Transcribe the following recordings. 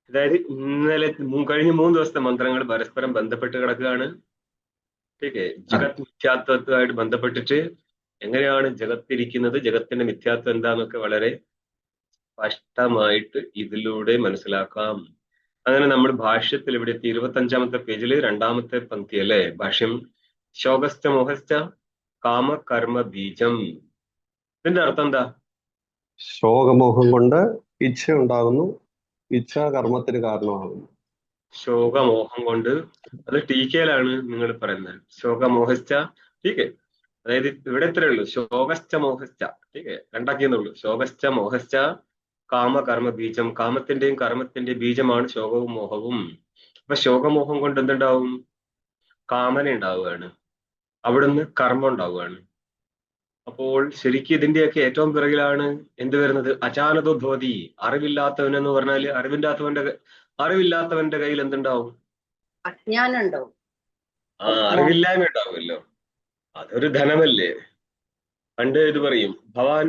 അതായത് ഇന്നലെ കഴിഞ്ഞ 3 ദിവസത്തെ മന്ത്രങ്ങൾ പരസ്പരം ബന്ധപ്പെട്ട് കിടക്കുകയാണ്. ഓക്കെ, അതെ. ജഗത് മിഥ്യാത്വമായിട്ട് ബന്ധപ്പെട്ടിട്ട് എങ്ങനെയാണ് ജഗത്തിരിക്കുന്നത്, ജഗത്തിന്റെ മിഥ്യാത്വം എന്താന്നൊക്കെ വളരെ സ്പഷ്ടമായിട്ട് ഇതിലൂടെ മനസ്സിലാക്കാം. അങ്ങനെ നമ്മൾ ഭാഷ്യത്തിൽ ഇവിടെ എത്തി 25-ാമത്തെ പേജില് 2-ാമത്തെ പങ്ക്തി അല്ലേ? ഭാഷ്യം ശോകസ്ഥ മോഹസ്ഥ കാമകർമ്മ ബീജം. ഇതിന്റെ അർത്ഥം എന്താ? ശോകമോഹം കൊണ്ട് ഇച്ഛ ഉണ്ടാകുന്നു, ഇച്ഛ കർമ്മത്തിന് കാരണമാകുന്നു. ശോകമോഹം കൊണ്ട്, അത് ടീക്കയിലാണ് നിങ്ങൾ പറയുന്നത്. ശോകമോഹസ്ഥ, ടീക്കെ. അതായത് ഇവിടെ ഇത്രയേ ഉള്ളൂ, ശോകശ്ച മോഹശ്ച. ടീക്കെ, രണ്ടാക്കിയെന്നുള്ളൂ. ശോകശ്ച മോഹശ്ച കാമകർമ്മ ബീജം. കാമത്തിന്റെയും കർമ്മത്തിന്റെയും ബീജമാണ് ശോകവും മോഹവും. അപ്പൊ ശോകമോഹം കൊണ്ട് എന്തുണ്ടാവും? കാമന ഉണ്ടാവുകയാണ്, അവിടുന്ന് കർമ്മം ഉണ്ടാവുകയാണ്. അപ്പോൾ ശരിക്കും ഇതിന്റെയൊക്കെ ഏറ്റവും പിറകിലാണ് എന്ത് വരുന്നത്? അചാനതോ ഭവതി. അറിവില്ലാത്തവൻ എന്ന് പറഞ്ഞാല് അറിവില്ലാത്തവന്റെ കയ്യിൽ എന്തുണ്ടാവും? അജ്ഞാനം ഉണ്ടാവും. അറിവില്ലായ്മ ഉണ്ടാവുമല്ലോ. അതൊരു ധനമല്ലേ? പണ്ട് ഇത് പറയും, ഭവാൻ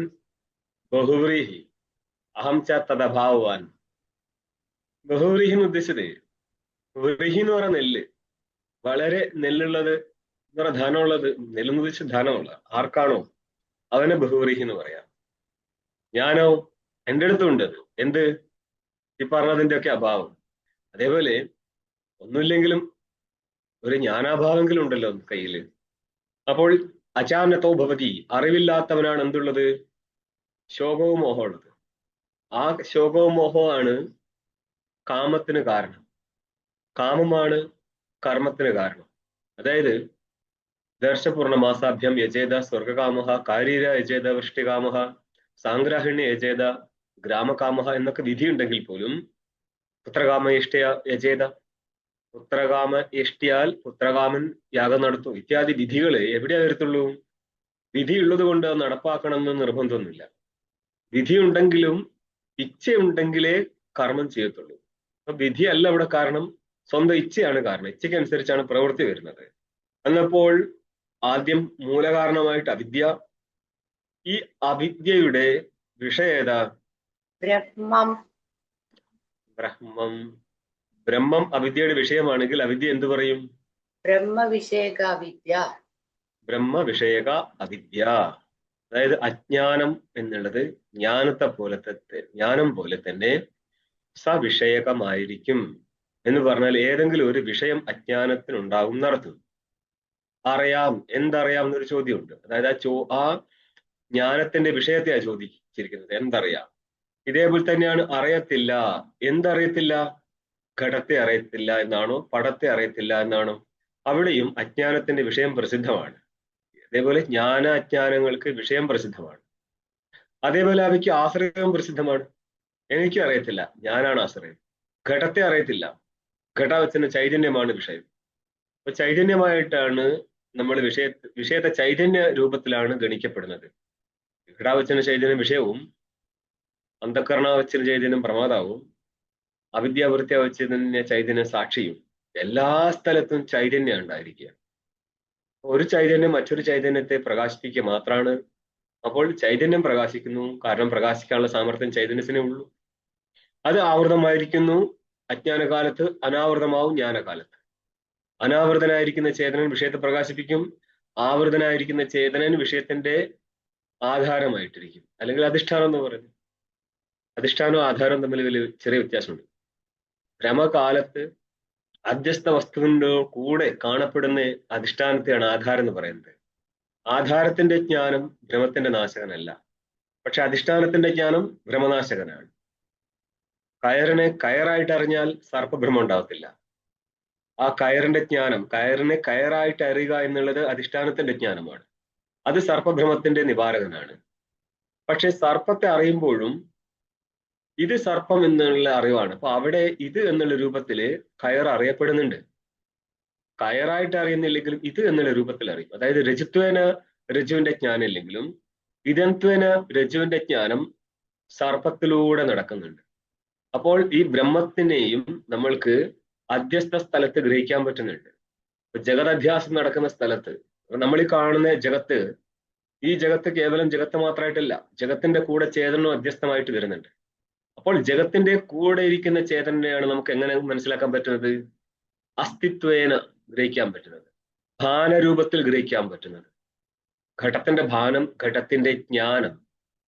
ബഹുവ്രീഹി അഹം ച തദഭാവാൻ. ബഹുവ്രീഹി എന്ന് ഉദ്ദേശിച്ചത്, വ്രീഹി എന്ന് പറഞ്ഞ നെല്ല്, വളരെ നെല്ലുള്ളത് എന്ന് പറഞ്ഞ ധനമുള്ളത്. നെല്ലെന്ന് ഉദ്ദേശിച്ച ധനമുള്ള ആർക്കാണോ അവനെ ബഹുവ്രീഹി എന്ന് പറയാം. ഞാനോ, എന്റെ അടുത്തുണ്ട് അത്. എന്ത്? ഈ പറഞ്ഞതിന്റെ ഒക്കെ അഭാവം. അതേപോലെ ഒന്നുമില്ലെങ്കിലും ഒരു ജ്ഞാനാഭാവെങ്കിലും ഉണ്ടല്ലോ കയ്യില്. അപ്പോൾ അചാനത്തോ ഭവതി, അറിവില്ലാത്തവനാണ് എന്തുള്ളത്? ശോകവും മോഹവും ഉള്ളത്. ആ ശോകവും മോഹവുമാണ് കാമത്തിന് കാരണം. കാമമാണ് കർമ്മത്തിന് കാരണം. അതായത് ദർശപൂർണമാസാഭ്യം യജേത സ്വർഗകാമഹ, കാരീര യജേത വൃഷ്ടികാമഹ, സാംഗ്രാഹിണ്യ യജേത ഗ്രാമകാമഹ എന്നൊക്കെ വിധിയുണ്ടെങ്കിൽ പോലും പുത്രകാമ ഇഷ്ടയ യജേത, പുത്രകാമ ഇഷ്ടിയാൽ പുത്രകാമൻ യാഗം നടത്തും ഇത്യാദി വിധികള് എവിടെയാ വരത്തുള്ളൂ? വിധി ഉള്ളത് കൊണ്ട് അത് നടപ്പാക്കണം എന്ന് നിർബന്ധമൊന്നുമില്ല. വിധിയുണ്ടെങ്കിലും ഇച്ഛയുണ്ടെങ്കിലേ കർമ്മം ചെയ്യത്തുള്ളൂ. അപ്പൊ വിധിയല്ല ഇവിടെ കാരണം, സ്വന്തം ഇച്ഛയാണ് കാരണം. ഇച്ഛയ്ക്കനുസരിച്ചാണ് പ്രവൃത്തി വരുന്നത്. എന്നപ്പോൾ ആദ്യം മൂലകാരണമായിട്ട് അവിദ്യ. ഈ അവിദ്യയുടെ വിഷയം ഏതാ? ബ്രഹ്മം. ബ്രഹ്മം. ബ്രഹ്മം അവിദ്യയുടെ വിഷയമാണെങ്കിൽ അവിദ്യ എന്തു പറയും? ബ്രഹ്മവിഷയക വിദ്യ. ബ്രഹ്മവിഷയക അവിദ്യ. അതായത് അജ്ഞാനം എന്നുള്ളത് ജ്ഞാനം പോലെ തന്നെ സവിഷയകമായിരിക്കും. എന്ന് പറഞ്ഞാൽ ഏതെങ്കിലും ഒരു വിഷയം അജ്ഞാനത്തിനുണ്ടാകും എന്നർത്ഥം. അറിയാം, എന്തറിയാം എന്നൊരു ചോദ്യമുണ്ട്. അതായത് ആ ജ്ഞാനത്തിന്റെ വിഷയത്തെയാ ചോദിച്ചിരിക്കുന്നത്, എന്തറിയാം. ഇതേപോലെ തന്നെയാണ് അറിയത്തില്ല. എന്തറിയത്തില്ല? ഘടത്തെ അറിയത്തില്ല എന്നാണോ, പടത്തെ അറിയത്തില്ല എന്നാണോ? അവിടെയും അജ്ഞാനത്തിന്റെ വിഷയം പ്രസിദ്ധമാണ്. അതേപോലെ ജ്ഞാന അജ്ഞാനങ്ങൾക്ക് വിഷയം പ്രസിദ്ധമാണ്. അതേപോലെ അവയ്ക്ക് ആശ്രയവും പ്രസിദ്ധമാണ്. എനിക്കും അറിയത്തില്ല, ഞാനാണ് ആശ്രയം. ഘടത്തെ അറിയത്തില്ല, ഘടവച്ചന ചൈതന്യമാണ് വിഷയം. അപ്പൊ ചൈതന്യമായിട്ടാണ് നമ്മൾ വിഷയത്തെ ചൈതന്യ രൂപത്തിലാണ് ഗണിക്കപ്പെടുന്നത്. ഘടാവച്ചന ചൈതന്യ വിഷയവും, അന്ധകരണാവച്ചന ചൈതന്യം പ്രമാതാവും, അവിദ്യാവൃത്തിയാവച്ചന ചൈതന്യ സാക്ഷിയും. എല്ലാ സ്ഥലത്തും ചൈതന്യം ഉണ്ടായിരിക്കുക. ഒരു ചൈതന്യം മറ്റൊരു ചൈതന്യത്തെ പ്രകാശിപ്പിക്കുക മാത്രമാണ്. അപ്പോൾ ചൈതന്യം പ്രകാശിക്കുന്നു, കാരണം പ്രകാശിക്കാനുള്ള സാമർത്ഥ്യം ചൈതന്യത്തിനേ ഉള്ളൂ. അത് ആവൃതമായിരിക്കുന്നു അജ്ഞാനകാലത്ത്, അനാവൃതമാവും ജ്ഞാനകാലത്ത്. അനാവൃതനായിരിക്കുന്ന ചേതനൻ വിഷയത്തെ പ്രകാശിപ്പിക്കും, ആവൃതനായിരിക്കുന്ന ചേതനൻ വിഷയത്തിന്റെ ആധാരമായിട്ടിരിക്കും, അല്ലെങ്കിൽ അധിഷ്ഠാനം എന്ന് പറയുന്നത്. അധിഷ്ഠാനവും ആധാരവും തമ്മിൽ വലിയ ചെറിയ വ്യത്യാസമുണ്ട്. ഭ്രമകാലത്ത് അധ്യസ്ഥ വസ്തുവിന്റെ കൂടെ കാണപ്പെടുന്ന അധിഷ്ഠാനത്തെയാണ് ആധാരം എന്ന് പറയുന്നത്. ആധാരത്തിന്റെ ജ്ഞാനം ഭ്രമത്തിന്റെ നാശകനല്ല, പക്ഷെ അധിഷ്ഠാനത്തിന്റെ ജ്ഞാനം ഭ്രമനാശകനാണ്. കയറിനെ കയറായിട്ട് അറിഞ്ഞാൽ സർപ്പഭ്രമം ഉണ്ടാവത്തില്ല. ആ കയറിനെ കയറായിട്ട് അറിയുക എന്നുള്ളത് അധിഷ്ഠാനത്തിന്റെ ജ്ഞാനമാണ്. അത് സർപ്പഭ്രമത്തിന്റെ നിവാരകനാണ്. പക്ഷെ സർപ്പത്തെ അറിയുമ്പോഴും ഇത് സർപ്പം എന്നുള്ള അറിവാണ്. അപ്പൊ അവിടെ ഇത് എന്നുള്ള രൂപത്തില് കയർ അറിയപ്പെടുന്നുണ്ട്. കയറായിട്ട് അറിയുന്നില്ലെങ്കിലും ഇത് എന്നുള്ള രൂപത്തിൽ അറിയും. അതായത് രജുത്വേന രജുവിന്റെ ജ്ഞാനം ഇല്ലെങ്കിലും വിദന്ത്വേന രജുവിന്റെ ജ്ഞാനം സർപ്പത്തിലൂടെ നടക്കുന്നുണ്ട്. അപ്പോൾ ഈ ബ്രഹ്മത്തിനെയും നമ്മൾക്ക് അധ്യസ്ഥ സ്ഥലത്ത് ഗ്രഹിക്കാൻ പറ്റുന്നുണ്ട്. ജഗതധ്യാസം നടക്കുന്ന സ്ഥലത്ത് നമ്മൾ ഈ കാണുന്ന ജഗത്ത്, ഈ ജഗത്ത് കേവലം ജഗത്ത് മാത്രമായിട്ടല്ല, ജഗത്തിന്റെ കൂടെ ചേതനവും അധ്യസ്ഥമായിട്ട് വരുന്നുണ്ട്. അപ്പോൾ ജഗത്തിന്റെ കൂടെ ഇരിക്കുന്ന ചേതനയാണ് നമുക്ക് എങ്ങനെ മനസ്സിലാക്കാൻ പറ്റുന്നത്? അസ്തിത്വേന ഗ്രഹിക്കാൻ പറ്റുന്നത്, ഭാനരൂപത്തിൽ ഗ്രഹിക്കാൻ പറ്റുന്നത്. ഘടത്തിന്റെ ഭാനം, ഘടത്തിന്റെ ജ്ഞാനം,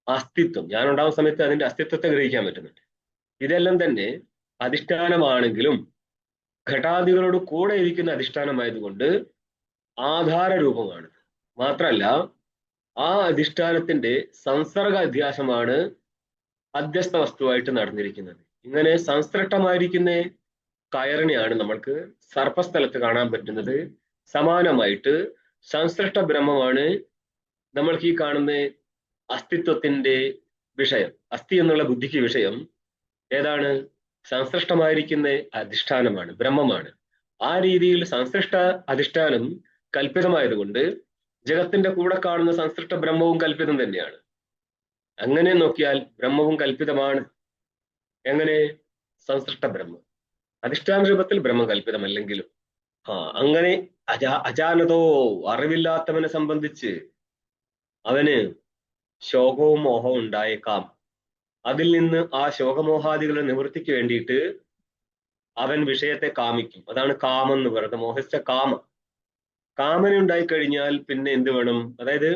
അസ്തിത്വം, ഞാൻ ഉണ്ടാകുന്ന സമയത്ത് അതിന്റെ അസ്തിത്വത്തെ ഗ്രഹിക്കാൻ പറ്റുന്നുണ്ട്. ഇതെല്ലാം തന്നെ അധിഷ്ഠാനമാണെങ്കിലും ഘടാദികളോട് കൂടെ ഇരിക്കുന്ന അധിഷ്ഠാനമായതുകൊണ്ട് ആധാര രൂപമാണ്. മാത്രമല്ല ആ അധിഷ്ഠാനത്തിന്റെ സംസർഗ അധ്യാസമാണ് അധ്യസ്ഥ വസ്തുവായിട്ട് നടന്നിരിക്കുന്നത്. ഇങ്ങനെ സംസൃഷ്ടമായിരിക്കുന്ന കയറിനെയാണ് നമ്മൾക്ക് സർപ്പസ്ഥലത്ത് കാണാൻ പറ്റുന്നത്. സമാനമായിട്ട് സംസൃഷ്ട ബ്രഹ്മമാണ് നമ്മൾക്ക് ഈ കാണുന്ന അസ്തിത്വത്തിന്റെ വിഷയം. അസ്ഥി എന്നുള്ള ബുദ്ധിക്ക് വിഷയം ഏതാണ്? സംസൃഷ്ടമായിരിക്കുന്ന അധിഷ്ഠാനമാണ്, ബ്രഹ്മമാണ്. ആ രീതിയിൽ സംസൃഷ്ട അധിഷ്ഠാനം കൽപ്പിതമായതുകൊണ്ട് ജഗത്തിന്റെ കൂടെ കാണുന്ന സംസൃഷ്ട ബ്രഹ്മവും കൽപ്പിതം തന്നെയാണ്. അങ്ങനെ നോക്കിയാൽ ബ്രഹ്മവും കൽപ്പിതമാണ്. എങ്ങനെ? സംസൃഷ്ട ബ്രഹ്മം അധിഷ്ഠാന രൂപത്തിൽ ബ്രഹ്മം കൽപ്പിതമല്ലെങ്കിലും അങ്ങനെ അജാനതോ, അറിവില്ലാത്തവനെ സംബന്ധിച്ച് അവന് ശോകവും മോഹവും ഉണ്ടായേക്കാം. അതിൽ നിന്ന് ആ ശോകമോഹാദികളുടെ നിവൃത്തിക്ക് വേണ്ടിയിട്ട് അവൻ വിഷയത്തെ കാമിക്കും. അതാണ് കാമം എന്ന് പറയുന്നത്, മോഹിച്ച കാമം. കാമന ഉണ്ടായിക്കഴിഞ്ഞാൽ പിന്നെ എന്ത് വേണം? അതായത്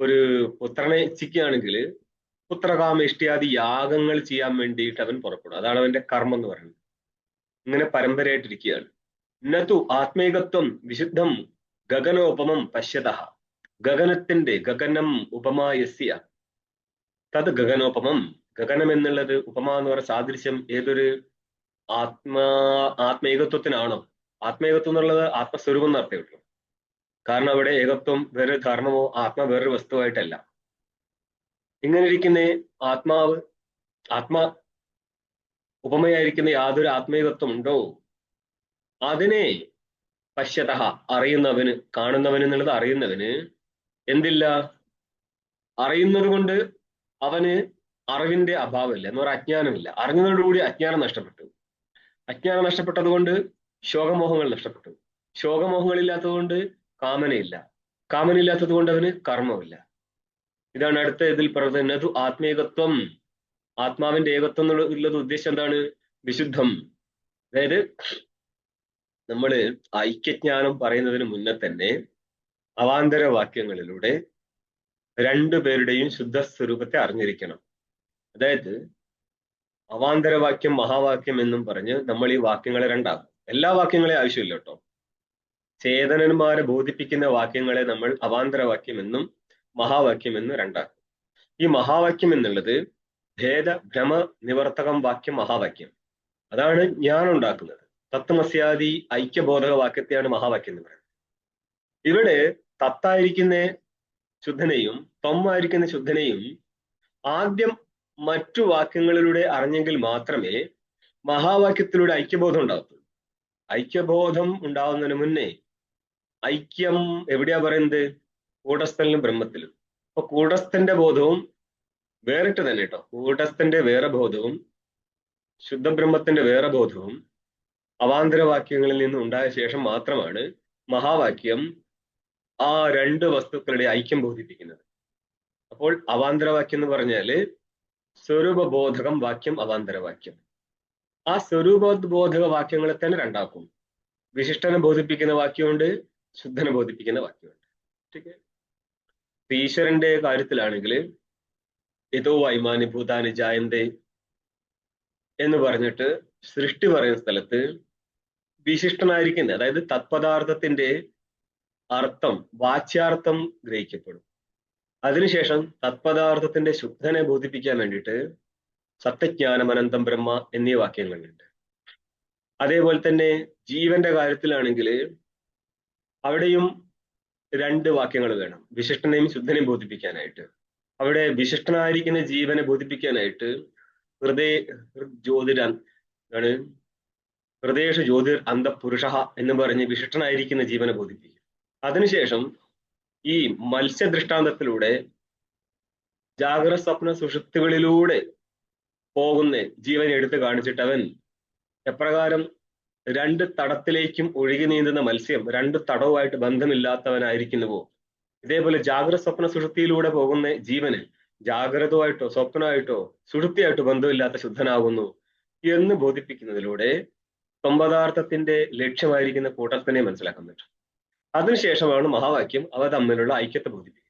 ഒരു പുത്രനെ ഇച്ഛിക്കുകയാണെങ്കിൽ പുത്രകാമ ഇഷ്ടിയാദി യാഗങ്ങൾ ചെയ്യാൻ വേണ്ടിയിട്ട് അവൻ പുറപ്പെടും. അതാണ് അവന്റെ കർമ്മം എന്ന് പറയുന്നത്. ഇങ്ങനെ പരമ്പരയായിട്ടിരിക്കുകയാണ്. നതു ആത്മീകത്വം വിശുദ്ധം ഗഗനോപമം പശ്യത. ഗഗനത്തിന്റെ, ഗഗനം ഉപമായസ്യ തത് ഗഗനോപമം. ഗഗനം എന്നുള്ളത് ഉപമ എന്ന് പറയുന്ന സാദൃശ്യം ഏതൊരു ആത്മേകത്വത്തിനാണോ? ആത്മേകത്വം എന്നുള്ളത് ആത്മസ്വരൂപം എന്ന് അർത്ഥമുള്ളൂ. കാരണം അവിടെ ഏകത്വം വേറൊരു ധർമ്മമോ ആത്മ വേറൊരു വസ്തുവായിട്ടല്ല. ഇങ്ങനെ ഇരിക്കുന്ന ആത്മാ ഉപമയായിരിക്കുന്ന യാതൊരു ആത്മീകത്വം ഉണ്ടോ അതിനെ പശ്യത, അറിയുന്നവന്, കാണുന്നവന് എന്നുള്ളത് അറിയുന്നവന് എന്തില്ല? അറിയുന്നത് കൊണ്ട് അവന് അറിവിന്റെ അഭാവമില്ല എന്ന് പറഞ്ഞാൽ അജ്ഞാനമില്ല. അറിഞ്ഞതോടുകൂടി അജ്ഞാനം നഷ്ടപ്പെട്ടു. അജ്ഞാനം നഷ്ടപ്പെട്ടത് കൊണ്ട് ശോകമോഹങ്ങൾ നഷ്ടപ്പെട്ടു. ശോകമോഹങ്ങളില്ലാത്തതുകൊണ്ട് കാമനയില്ല. കാമനയില്ലാത്തത് കൊണ്ട് അവന് കർമ്മമില്ല. ഇതാണ് അടുത്ത ഇതിൽ പറയുന്നത് നതു ആത്മീകത്വം. ആത്മാവിന്റെ ഏകത്വം എന്നുള്ളത് ഉദ്ദേശം എന്താണ്? വിശുദ്ധം. അതായത് നമ്മള് ഐക്യജ്ഞാനം പറയുന്നതിന് മുന്നേ തന്നെ അവാന്തര വാക്യങ്ങളിലൂടെ രണ്ടുപേരുടെയും ശുദ്ധ സ്വരൂപത്തെ അറിഞ്ഞിരിക്കണം. അതായത് അവാന്തരവാക്യം, മഹാവാക്യം എന്നും പറഞ്ഞ് നമ്മൾ ഈ വാക്യങ്ങളെ രണ്ടാക്കും. എല്ലാ വാക്യങ്ങളെ ആവശ്യമില്ല കേട്ടോ. ചേതനന്മാരെ ബോധിപ്പിക്കുന്ന വാക്യങ്ങളെ നമ്മൾ അവാന്തരവാക്യം എന്നും മഹാവാക്യം എന്നും രണ്ടാക്കും. ഈ മഹാവാക്യം എന്നുള്ളത് ഭേദ ഭ്രമ നിവർത്തകം വാക്യം മഹാവാക്യം. അതാണ് ഞാൻ ഉണ്ടാക്കുന്നത്. തത്വമസ്യാദി ഐക്യബോധക വാക്യത്തെയാണ് മഹാവാക്യം എന്ന് പറയുന്നത്. ഇവിടെ തത്തായിരിക്കുന്ന ശുദ്ധനെയും ത്വമായിരിക്കുന്ന ശുദ്ധനെയും ആദ്യം മറ്റു വാക്യങ്ങളിലൂടെ അറിഞ്ഞെങ്കിൽ മാത്രമേ മഹാവാക്യത്തിലൂടെ ഐക്യബോധം ഉണ്ടാകത്തുള്ളൂ. ഐക്യബോധം ഉണ്ടാവുന്നതിന് മുന്നേ ഐക്യം എവിടെയാ പറയുന്നത്? കൂടസ്ഥനിലും ബ്രഹ്മത്തിലും. അപ്പൊ കൂടസ്ഥന്റെ ബോധവും വേറിട്ട് തന്നെ കേട്ടോ. കൂടസ്ഥന്റെ വേറെ ബോധവും ശുദ്ധബ്രഹ്മത്തിന്റെ വേറെ ബോധവും അവാന്തരവാക്യങ്ങളിൽ നിന്ന് ഉണ്ടായ ശേഷം മാത്രമാണ് മഹാവാക്യം ആ രണ്ട് വസ്തുക്കളുടെ ഐക്യം ബോധിപ്പിക്കുന്നത്. അപ്പോൾ അവാന്തരവാക്യം എന്ന് പറഞ്ഞാല് സ്വരൂപബോധകം വാക്യം അവാന്തരവാക്യം. ആ സ്വരൂപബോധക വാക്യങ്ങളെ തന്നെ രണ്ടാക്കും. വിശിഷ്ടനെ ബോധിപ്പിക്കുന്ന വാക്യമുണ്ട്, ശുദ്ധനെ ബോധിപ്പിക്കുന്ന വാക്യമുണ്ട്. ठीक है. ഈശ്വരന്റെ കാര്യത്തിലാണെങ്കിൽ ഇതോ വൈമാനി ഭൂതാനി ജായന്തേ എന്ന് പറഞ്ഞിട്ട് സൃഷ്ടി പറയുന്ന സ്ഥലത്ത് വിശിഷ്ടനായിരിക്കുന്ന, അതായത് തത്പദാർത്ഥത്തിന്റെ അർത്ഥം വാച്യാർത്ഥം ഗ്രഹിക്കപ്പെടും. അതിനുശേഷം തത്പദാർത്ഥത്തിന്റെ ശുദ്ധനെ ബോധിപ്പിക്കാൻ വേണ്ടിയിട്ട് സത്യജ്ഞാനം അനന്തം ബ്രഹ്മ എന്നീ വാക്യങ്ങളുണ്ട്. അതേപോലെ തന്നെ ജീവന്റെ കാര്യത്തിലാണെങ്കിൽ അവിടെയും രണ്ട് വാക്യങ്ങൾ വേണം, വിശിഷ്ടനെയും ശുദ്ധനെയും ബോധിപ്പിക്കാനായിട്ട്. അവിടെ വിശിഷ്ടനായിരിക്കുന്ന ജീവനെ ബോധിപ്പിക്കാനായിട്ട് ഹൃദയേഷു ജ്യോതിർ അന്തപുരുഷ എന്ന് പറഞ്ഞ് വിശിഷ്ടനായിരിക്കുന്ന ജീവനെ ബോധിപ്പിക്കും. അതിനുശേഷം ഈ മത്സ്യദൃഷ്ടാന്തത്തിലൂടെ ജാഗ്രത സ്വപ്ന സുഷുപ്തികളിലൂടെ പോകുന്ന ജീവനെ എടുത്ത് കാണിച്ചിട്ട് അവൻ എപ്രകാരം രണ്ട് തടത്തിലേക്കും ഒഴുകി നീന്തുന്ന മത്സ്യം രണ്ട് തടവുമായിട്ട് ബന്ധമില്ലാത്തവനായിരിക്കുന്നുവോ, ഇതേപോലെ ജാഗ്രത സ്വപ്ന സുഷുപ്തിയിലൂടെ പോകുന്ന ജീവന് ജാഗ്രതമായിട്ടോ സ്വപ്നമായിട്ടോ സുഷുപ്തിയായിട്ടോ ബന്ധമില്ലാത്ത ശുദ്ധനാകുന്നു എന്ന് ബോധിപ്പിക്കുന്നതിലൂടെ സംപദാർത്ഥത്തിന്റെ ലക്ഷ്യമായിരിക്കുന്ന കൂട്ടത്തിനെ മനസ്സിലാക്കാൻ പറ്റും. അതിനുശേഷമാണ് മഹാവാക്യം അവ തമ്മിലുള്ള ഐക്യത്തെ ബോധിപ്പിക്കുന്നത്.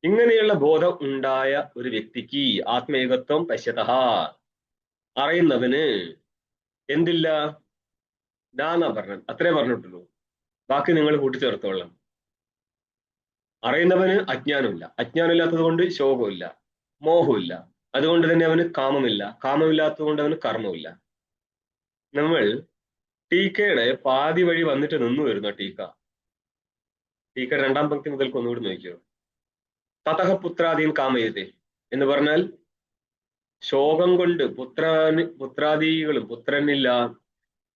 ഇങ്ങനെയുള്ള ബോധം ഉണ്ടായ ഒരു വ്യക്തിക്ക് ആത്മേകത്വം പശ്യതഃ, അറിയുന്നവന് എന്തില്ല, നാന്നാ പറഞ്ഞത്, അത്രേ പറഞ്ഞിട്ടുള്ളൂ, ബാക്കി നിങ്ങൾ കൂട്ടിച്ചേർത്തോളാം. അറിയുന്നവന് അജ്ഞാനമില്ല, അജ്ഞാനമില്ലാത്തത് കൊണ്ട് ശോകമില്ല, മോഹമില്ല, അതുകൊണ്ട് തന്നെ അവന് കാമമില്ല, കാമമില്ലാത്തത് കൊണ്ട് അവന് കർമ്മമില്ല. നമ്മൾ ടീക്കയുടെ പാതി വഴി വന്നിട്ട് നിന്നു വരുന്ന ടീക്ക രണ്ടാം പങ്ക്തി മുതൽക്ക് ഒന്നുകൂടി നോക്കിയോ. തതഹ പുത്രാദീൻ കാമയതേ എന്ന് പറഞ്ഞാൽ ശോകം കൊണ്ട് പുത്രാദികളും, പുത്രനില്ല,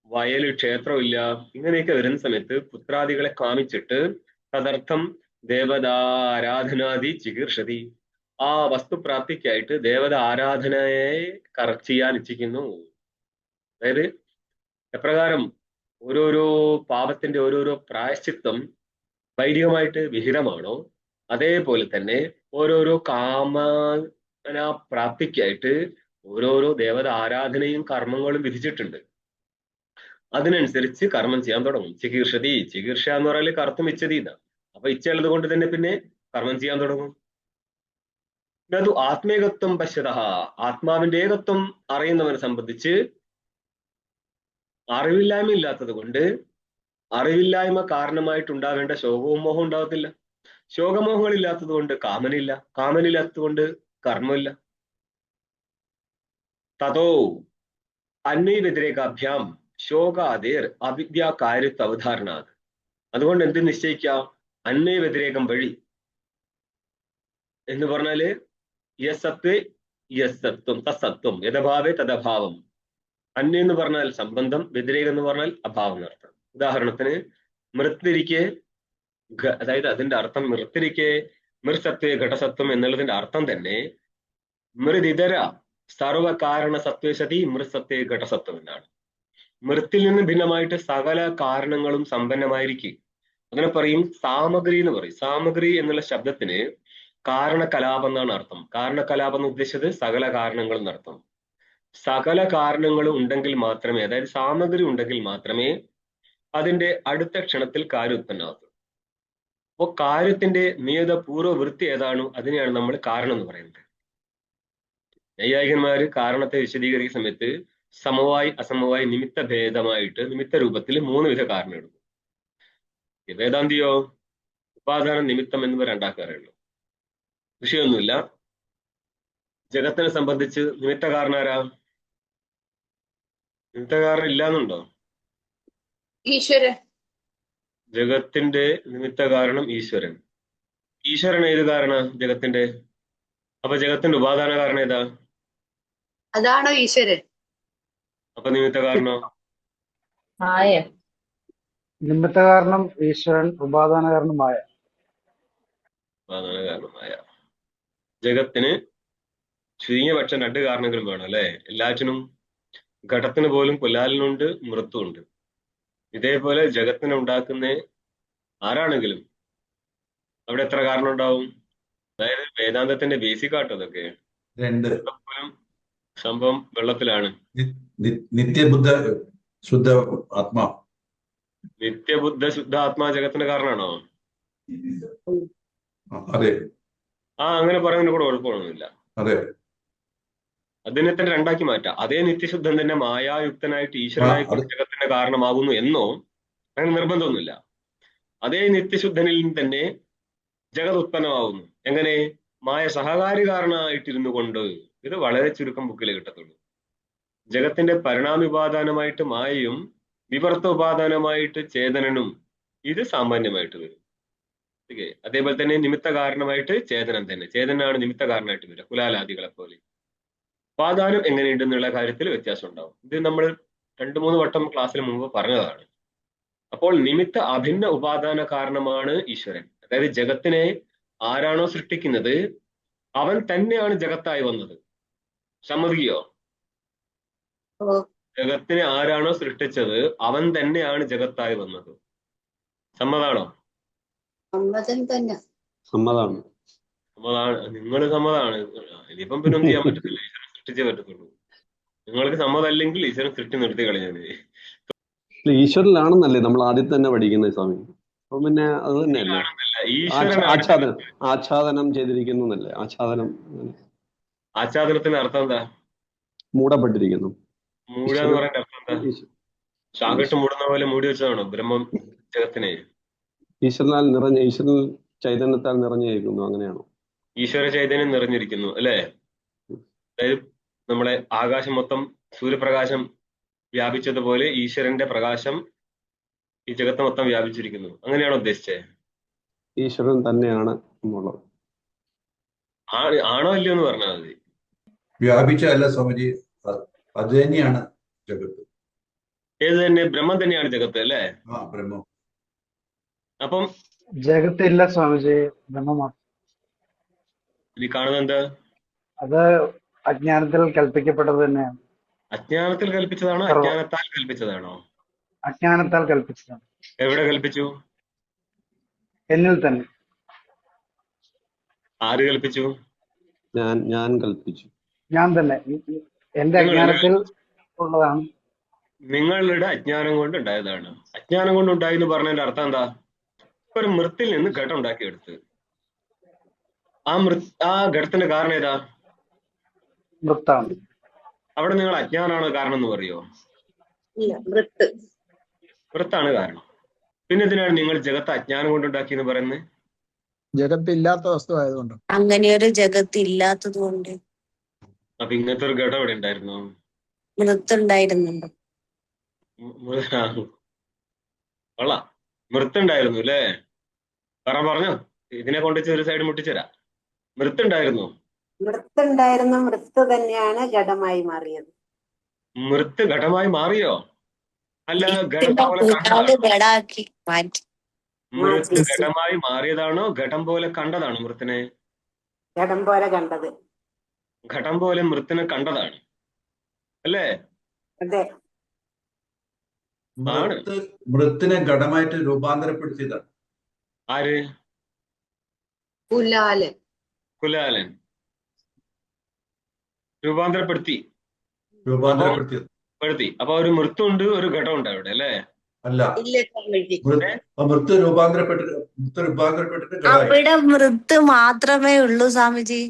വയല്, ക്ഷേത്രമില്ല, ഇങ്ങനെയൊക്കെ വരുന്ന സമയത്ത് പുത്രാദികളെ കാമിച്ചിട്ട് തദർത്ഥം ദേവതാരാധനാദി ചികീർഷതി, ആ വസ്തുപ്രാപ്തിക്കായിട്ട് ദേവത ആരാധനയെ ചെയ്യാൻ ഇച്ഛിക്കുന്നു. അതായത് എപ്രകാരം ഓരോരോ പാപത്തിന്റെ ഓരോരോ പ്രായശ്ചിത്തം വൈദികമായിട്ട് വിഹിതമാണോ, അതേപോലെ തന്നെ ഓരോരോ കാമന പ്രാപ്തിക്കായിട്ട് ഓരോരോ ദേവത ആരാധനയും കർമ്മങ്ങളും വിധിച്ചിട്ടുണ്ട്. അതിനനുസരിച്ച് കർമ്മം ചെയ്യാൻ തുടങ്ങും. ചികീർഷതി, ചികീർഷ എന്ന് പറഞ്ഞാൽ കർത്തും ഇച്ഛതി എന്നാ. അപ്പൊ ഇച്ഛയുള്ളത് കൊണ്ട് തന്നെ പിന്നെ കർമ്മം ചെയ്യാൻ തുടങ്ങും. അത് ആത്മേകത്വം പശ്യതഃ, ആത്മാവിന്റെ ഏകത്വം അറിയുന്നവനെ സംബന്ധിച്ച് അറിവില്ലായ്മ ഇല്ലാത്തത് കൊണ്ട് അറിവില്ലായ്മ കാരണമായിട്ടുണ്ടാവേണ്ട ശോകവും മോഹവും ഉണ്ടാകത്തില്ല. ശോകമോഹങ്ങൾ ഇല്ലാത്തത് കൊണ്ട് കാമനില്ല, കാമനില്ലാത്തത് കൊണ്ട് കർമ്മമില്ല. തതോ അന്വയ വ്യതിരേകാഭ്യാം ശോകാദേർ അവിദ്യാകാര്യത്വ അവധാരണാത്. അതുകൊണ്ട് എന്ത് നിശ്ചയിക്കാം, അന്വയ വ്യതിരേകം വഴി എന്ന് പറഞ്ഞാല് യസത്വേ യസത്വം, തസത്വം, യഥഭാവേ തദഭാവം. അന്വയം എന്ന് പറഞ്ഞാൽ സംബന്ധം, വ്യതിരേകം എന്ന് പറഞ്ഞാൽ അഭാവം എന്നർത്ഥം. ഉദാഹരണത്തിന് മൃത്തിരിക്കെ, അതായത് അതിന്റെ അർത്ഥം മൃത്തിരിക്കെ മൃസത്വേ ഘടസത്വം എന്നുള്ളതിന്റെ അർത്ഥം തന്നെ മൃതിതര സർവകാരണ സത്വേ സതി മൃസത്വേ ഘടസത്വം എന്നാണ്. മൃത്തിൽ നിന്ന് ഭിന്നമായിട്ട് സകല കാരണങ്ങളും സമ്പന്നമായിരിക്കും. അങ്ങനെ പറയും സാമഗ്രി എന്ന് പറയും. സാമഗ്രി എന്നുള്ള ശബ്ദത്തിന് കാരണകലാപം എന്നാണ് അർത്ഥം. കാരണകലാപം എന്ന് ഉദ്ദേശിച്ചത് സകല കാരണങ്ങളും എന്നർത്ഥം. സകല കാരണങ്ങളും ഉണ്ടെങ്കിൽ മാത്രമേ, അതായത് സാമഗ്രി ഉണ്ടെങ്കിൽ മാത്രമേ അതിന്റെ അടുത്ത ക്ഷണത്തിൽ കാര്യം ഉത്പന്നമാകൂ. അപ്പോൾ കാര്യത്തിന്റെ നിയത പൂർവ്വവൃത്തി ഏതാണോ അതിനെയാണ് നമ്മൾ കാരണം എന്ന് പറയുന്നത്. നൈയായികന്മാര് കാരണത്തെ വിശദീകരിക്കുന്ന സമയത്ത് സമവായി അസമവായി നിമിത്ത ഭേദമായിട്ട് നിമിത്ത രൂപത്തിൽ 3 വിധ കാരണം എടുക്കും. വേദാന്തിയോ ഉപാദാന നിമിത്തം എന്നിവ രണ്ടാക്കാറുള്ളൂ. വിഷയമൊന്നുമില്ല. ജഗത്തിനെ സംബന്ധിച്ച് നിമിത്ത കാരണം ആരാ? നിമിത്ത കാരണം ഇല്ലാന്നുണ്ടോ? ഈശ്വരൻ. ജഗത്തിന്റെ നിമിത്ത കാരണം ഈശ്വരൻ. ഈശ്വരൻ ഏത് കാരണ ജഗത്തിന്റെ? അപ്പൊ ജഗത്തിന്റെ ഉപാദാന കാരണം ഏതാ? അതാണോ ഈശ്വരൻ? അപ്പൊ നിമിത്ത കാരണോ? മായ. നിമിത്ത കാരണം ഈശ്വരൻ, ഉപാദാന കാരണം മായ. ഉപാദാന കാരണം മായ. ജഗത്തിന് ചുരുങ്ങിയപക്ഷം 2 കാരണങ്ങളും വേണം അല്ലെ? എല്ലാറ്റിനും. ഘടത്തിന് പോലും പുല്ലാലിനുണ്ട്, മൃത്തുണ്ട്. ഇതേപോലെ ജഗത്തിനെ ഉണ്ടാക്കുന്ന ആരാണെങ്കിലും അവിടെ എത്ര കാരണം ഉണ്ടാവും? അതായത് വേദാന്തത്തിന്റെ ബേസിക് ആട്ടോ അതൊക്കെ. പോലും സംഭവം വെള്ളത്തിലാണ്. നിത്യബുദ്ധ ശുദ്ധ ആത്മാ, നിത്യബുദ്ധ ശുദ്ധ ആത്മാ ജഗത്തിന്റെ കാരണമാണോ? അതെ. അങ്ങനെ പറയുന്നതിന് കൂടെ കുഴപ്പമൊന്നുമില്ല. അതെ. അതിനെ തന്നെ രണ്ടാക്കി മാറ്റാം. അതേ നിത്യശുദ്ധൻ തന്നെ മായായുക്തനായിട്ട് ഈശ്വരനായിട്ട് ജഗത്തിന്റെ കാരണമാകുന്നു എന്നോ അങ്ങനെ നിർബന്ധമൊന്നുമില്ല. അതേ നിത്യശുദ്ധനിൽ തന്നെ ജഗത് ഉത്പന്നമാകുന്നു. എങ്ങനെ? മായ സഹകാരി കാരണമായിട്ടിരുന്നു കൊണ്ട്. ഇത് വളരെ ചുരുക്കം ബുക്കിലേ കിട്ടത്തുള്ളൂ. ജഗത്തിന്റെ പരിണാമോപാദാനമായിട്ട് മായയും വിവർത്ത ഉപാദാനമായിട്ട് ചേതനനും ഇത് സാമാന്യമായിട്ട് വരും. ഓക്കെ. അതേപോലെ തന്നെ നിമിത്ത കാരണമായിട്ട് ചേതനം തന്നെ. ചേതനാണ് നിമിത്ത കാരണമായിട്ട് വരിക, കുലാലാദികളെ പോലെ. ഉപാദാനം എങ്ങനെയുണ്ടെന്നുള്ള കാര്യത്തിൽ വ്യത്യാസം ഉണ്ടാവും. ഇത് നമ്മൾ 2-3 വട്ടം ക്ലാസ്സിൽ മുമ്പ് പറഞ്ഞതാണ്. അപ്പോൾ നിമിത്ത അഭിന്ന ഉപാദാന കാരണമാണ് ഈശ്വരൻ. അതായത് ജഗത്തിനെ ആരാണോ സൃഷ്ടിക്കുന്നത് അവൻ തന്നെയാണ് ജഗത്തായി വന്നത്. സമ്മതിയോ? ജഗത്തിനെ ആരാണോ സൃഷ്ടിച്ചത് അവൻ തന്നെയാണ് ജഗത്തായി വന്നത്. സമ്മതാണോ? സമ്മതം തന്നെ. സമ്മതാണ്. സമ്മതാണ്, നിങ്ങൾ സമ്മതാണ്. ഇനിയിപ്പം പിന്നെ ഒന്നും ചെയ്യാൻ പറ്റത്തില്ല, ഈശ്വരൻ സൃഷ്ടിച്ചേ പറ്റത്തുള്ളൂ. നിങ്ങൾക്ക് സമ്മതമല്ലെങ്കിൽ ഈശ്വരൻ സൃഷ്ടി നിർത്തി കളഞ്ഞത്. ഈശ്വരനിലാണെന്നല്ലേ നമ്മൾ ആദ്യം തന്നെ പഠിക്കുന്നത് സ്വാമി. അപ്പൊ പിന്നെ അത് തന്നെയല്ലേ ഈശ്വരനാണ്. ആച്ഛാദനം ചെയ്തിരിക്കുന്നു എന്നല്ലേ? ആച്ഛാദനം, ആച്ഛാദനത്തിന്റെ അർത്ഥം എന്താ? മൂടപ്പെട്ടിരിക്കുന്നു. മൂടുക എന്ന് പറയുന്ന അർത്ഥം എന്താ? ശാഖട്ട് മൂടുന്ന പോലെ മൂടി വെച്ചതാണോ ബ്രഹ്മം ജഗത്തിനെ? ഈശ്വരൻ ചൈതന്യത്താൽ നിറഞ്ഞിരിക്കുന്നു, അങ്ങനെയാണോ? ഈശ്വര ചൈതന്യം നിറഞ്ഞിരിക്കുന്നു അല്ലേ? അതായത് നമ്മളെ ആകാശം മൊത്തം സൂര്യപ്രകാശം വ്യാപിച്ചതുപോലെ ഈശ്വരന്റെ പ്രകാശം ഈ ജഗത്ത് മൊത്തം വ്യാപിച്ചിരിക്കുന്നു, അങ്ങനെയാണോ ഉദ്ദേശിച്ചത്? ഈശ്വരൻ തന്നെയാണ് എന്നുള്ളത് ആണോ അല്ലയോ എന്ന് പറഞ്ഞാൽ മതി. വ്യാപിച്ചല്ല സ്വാമിജി, അത് തന്നെയാണ് ജഗത്ത്. ഏത് തന്നെ? ബ്രഹ്മം തന്നെയാണ് ജഗത്ത് അല്ലേ? ബ്രഹ്മം. അപ്പം ജഗത്തില്ല സ്വാമിജി, ബ്രഹ്മമാണ്. ഈ കാണുന്നത് എന്താ? അത് അജ്ഞാനത്തിൽ കൽപ്പിക്കപ്പെട്ടത് തന്നെയാണ്. അജ്ഞാനത്തിൽ കൽപ്പിച്ചതാണോ അജ്ഞാനത്താൽ കൽപ്പിച്ചതാണോ? അജ്ഞാനത്താൽ കൽപ്പിച്ചതാണ്. എവിടെ കൽപ്പിച്ചു? എന്നിൽ തന്നെ. ആര് കൽപ്പിച്ചു? ഞാൻ കൽപ്പിച്ചു. ഞാൻ തന്നെ, എന്റെ അജ്ഞാനത്തിൽ ഉള്ളതാണ്. നിങ്ങളുടെ അജ്ഞാനം കൊണ്ട് ഉണ്ടായതാണ്. അജ്ഞാനം കൊണ്ട് ഉണ്ടായി എന്ന് പറഞ്ഞതിന്റെ അർത്ഥം എന്താ? ഒരു മൃത്തിൽ നിന്ന് ഘടം ഉണ്ടാക്കിയെടുത്ത്. ആ ഘടത്തിന്റെ കാരണം ഏതാ? മൃത്താണ്. അവിടെ നിങ്ങൾ അജ്ഞാനാണ് കാരണം എന്ന് പറയോ? ഇല്ല, മൃത്ത്. മൃത്താണ് കാരണം. പിന്നെ ഇതിനാണ് നിങ്ങൾ ജഗത്ത് അജ്ഞാനം കൊണ്ടുണ്ടാക്കി എന്ന് പറയുന്നത്? ജഗത്ത് ഇല്ലാത്ത വസ്തു ആയതുകൊണ്ട്. അങ്ങനെ ഒരു ജഗത്ത് ഇല്ലാത്തത് കൊണ്ട്. അപ്പൊ ഇങ്ങനത്തെ ഒരു ഘടം ഇവിടെ ഉണ്ടായിരുന്നു? മൃത്തുണ്ടായിരുന്നുണ്ടോ? കൊള്ളാം, മൃത്തുണ്ടായിരുന്നു അല്ലേ? പറഞ്ഞോ, ഇതിനെ കൊണ്ട് ഒരു സൈഡ് മുട്ടിച്ചരാ. മൃത്തുണ്ടായിരുന്നു. മൃത്തുണ്ടായിരുന്ന മൃത്ത് തന്നെയാണ് ഘടമായി മാറിയത്. മൃത്ത് ഘടമായി മാറിയോ? അല്ല, ഘടാക്കി മാറ്റി. മൃത്ത് ഘടമായി മാറിയതാണോ ഘടം പോലെ കണ്ടതാണോ മൃത്തിനെ? ഘടം പോലെ കണ്ടത്. ഘടം പോലെ മൃത്തിനെ കണ്ടതാണ് അല്ലേ? അതെ. മൃത്തിനെ ഘടമായിട്ട് രൂപാന്തരപ്പെടുത്തിയതാണ്. ആര്? കുലാലൻ രൂപാന്തരപ്പെടുത്തി. അപ്പൊ ഒരു മൃത്തുണ്ട്, ഒരു ഘടമുണ്ട് അവിടെ അല്ലേ? അല്ല, മൃത്ത് രൂപാന്തരപ്പെട്ടിട്ട് അവിടെ മൃത്ത് മാത്രമേ ഉള്ളൂ സ്വാമിജി.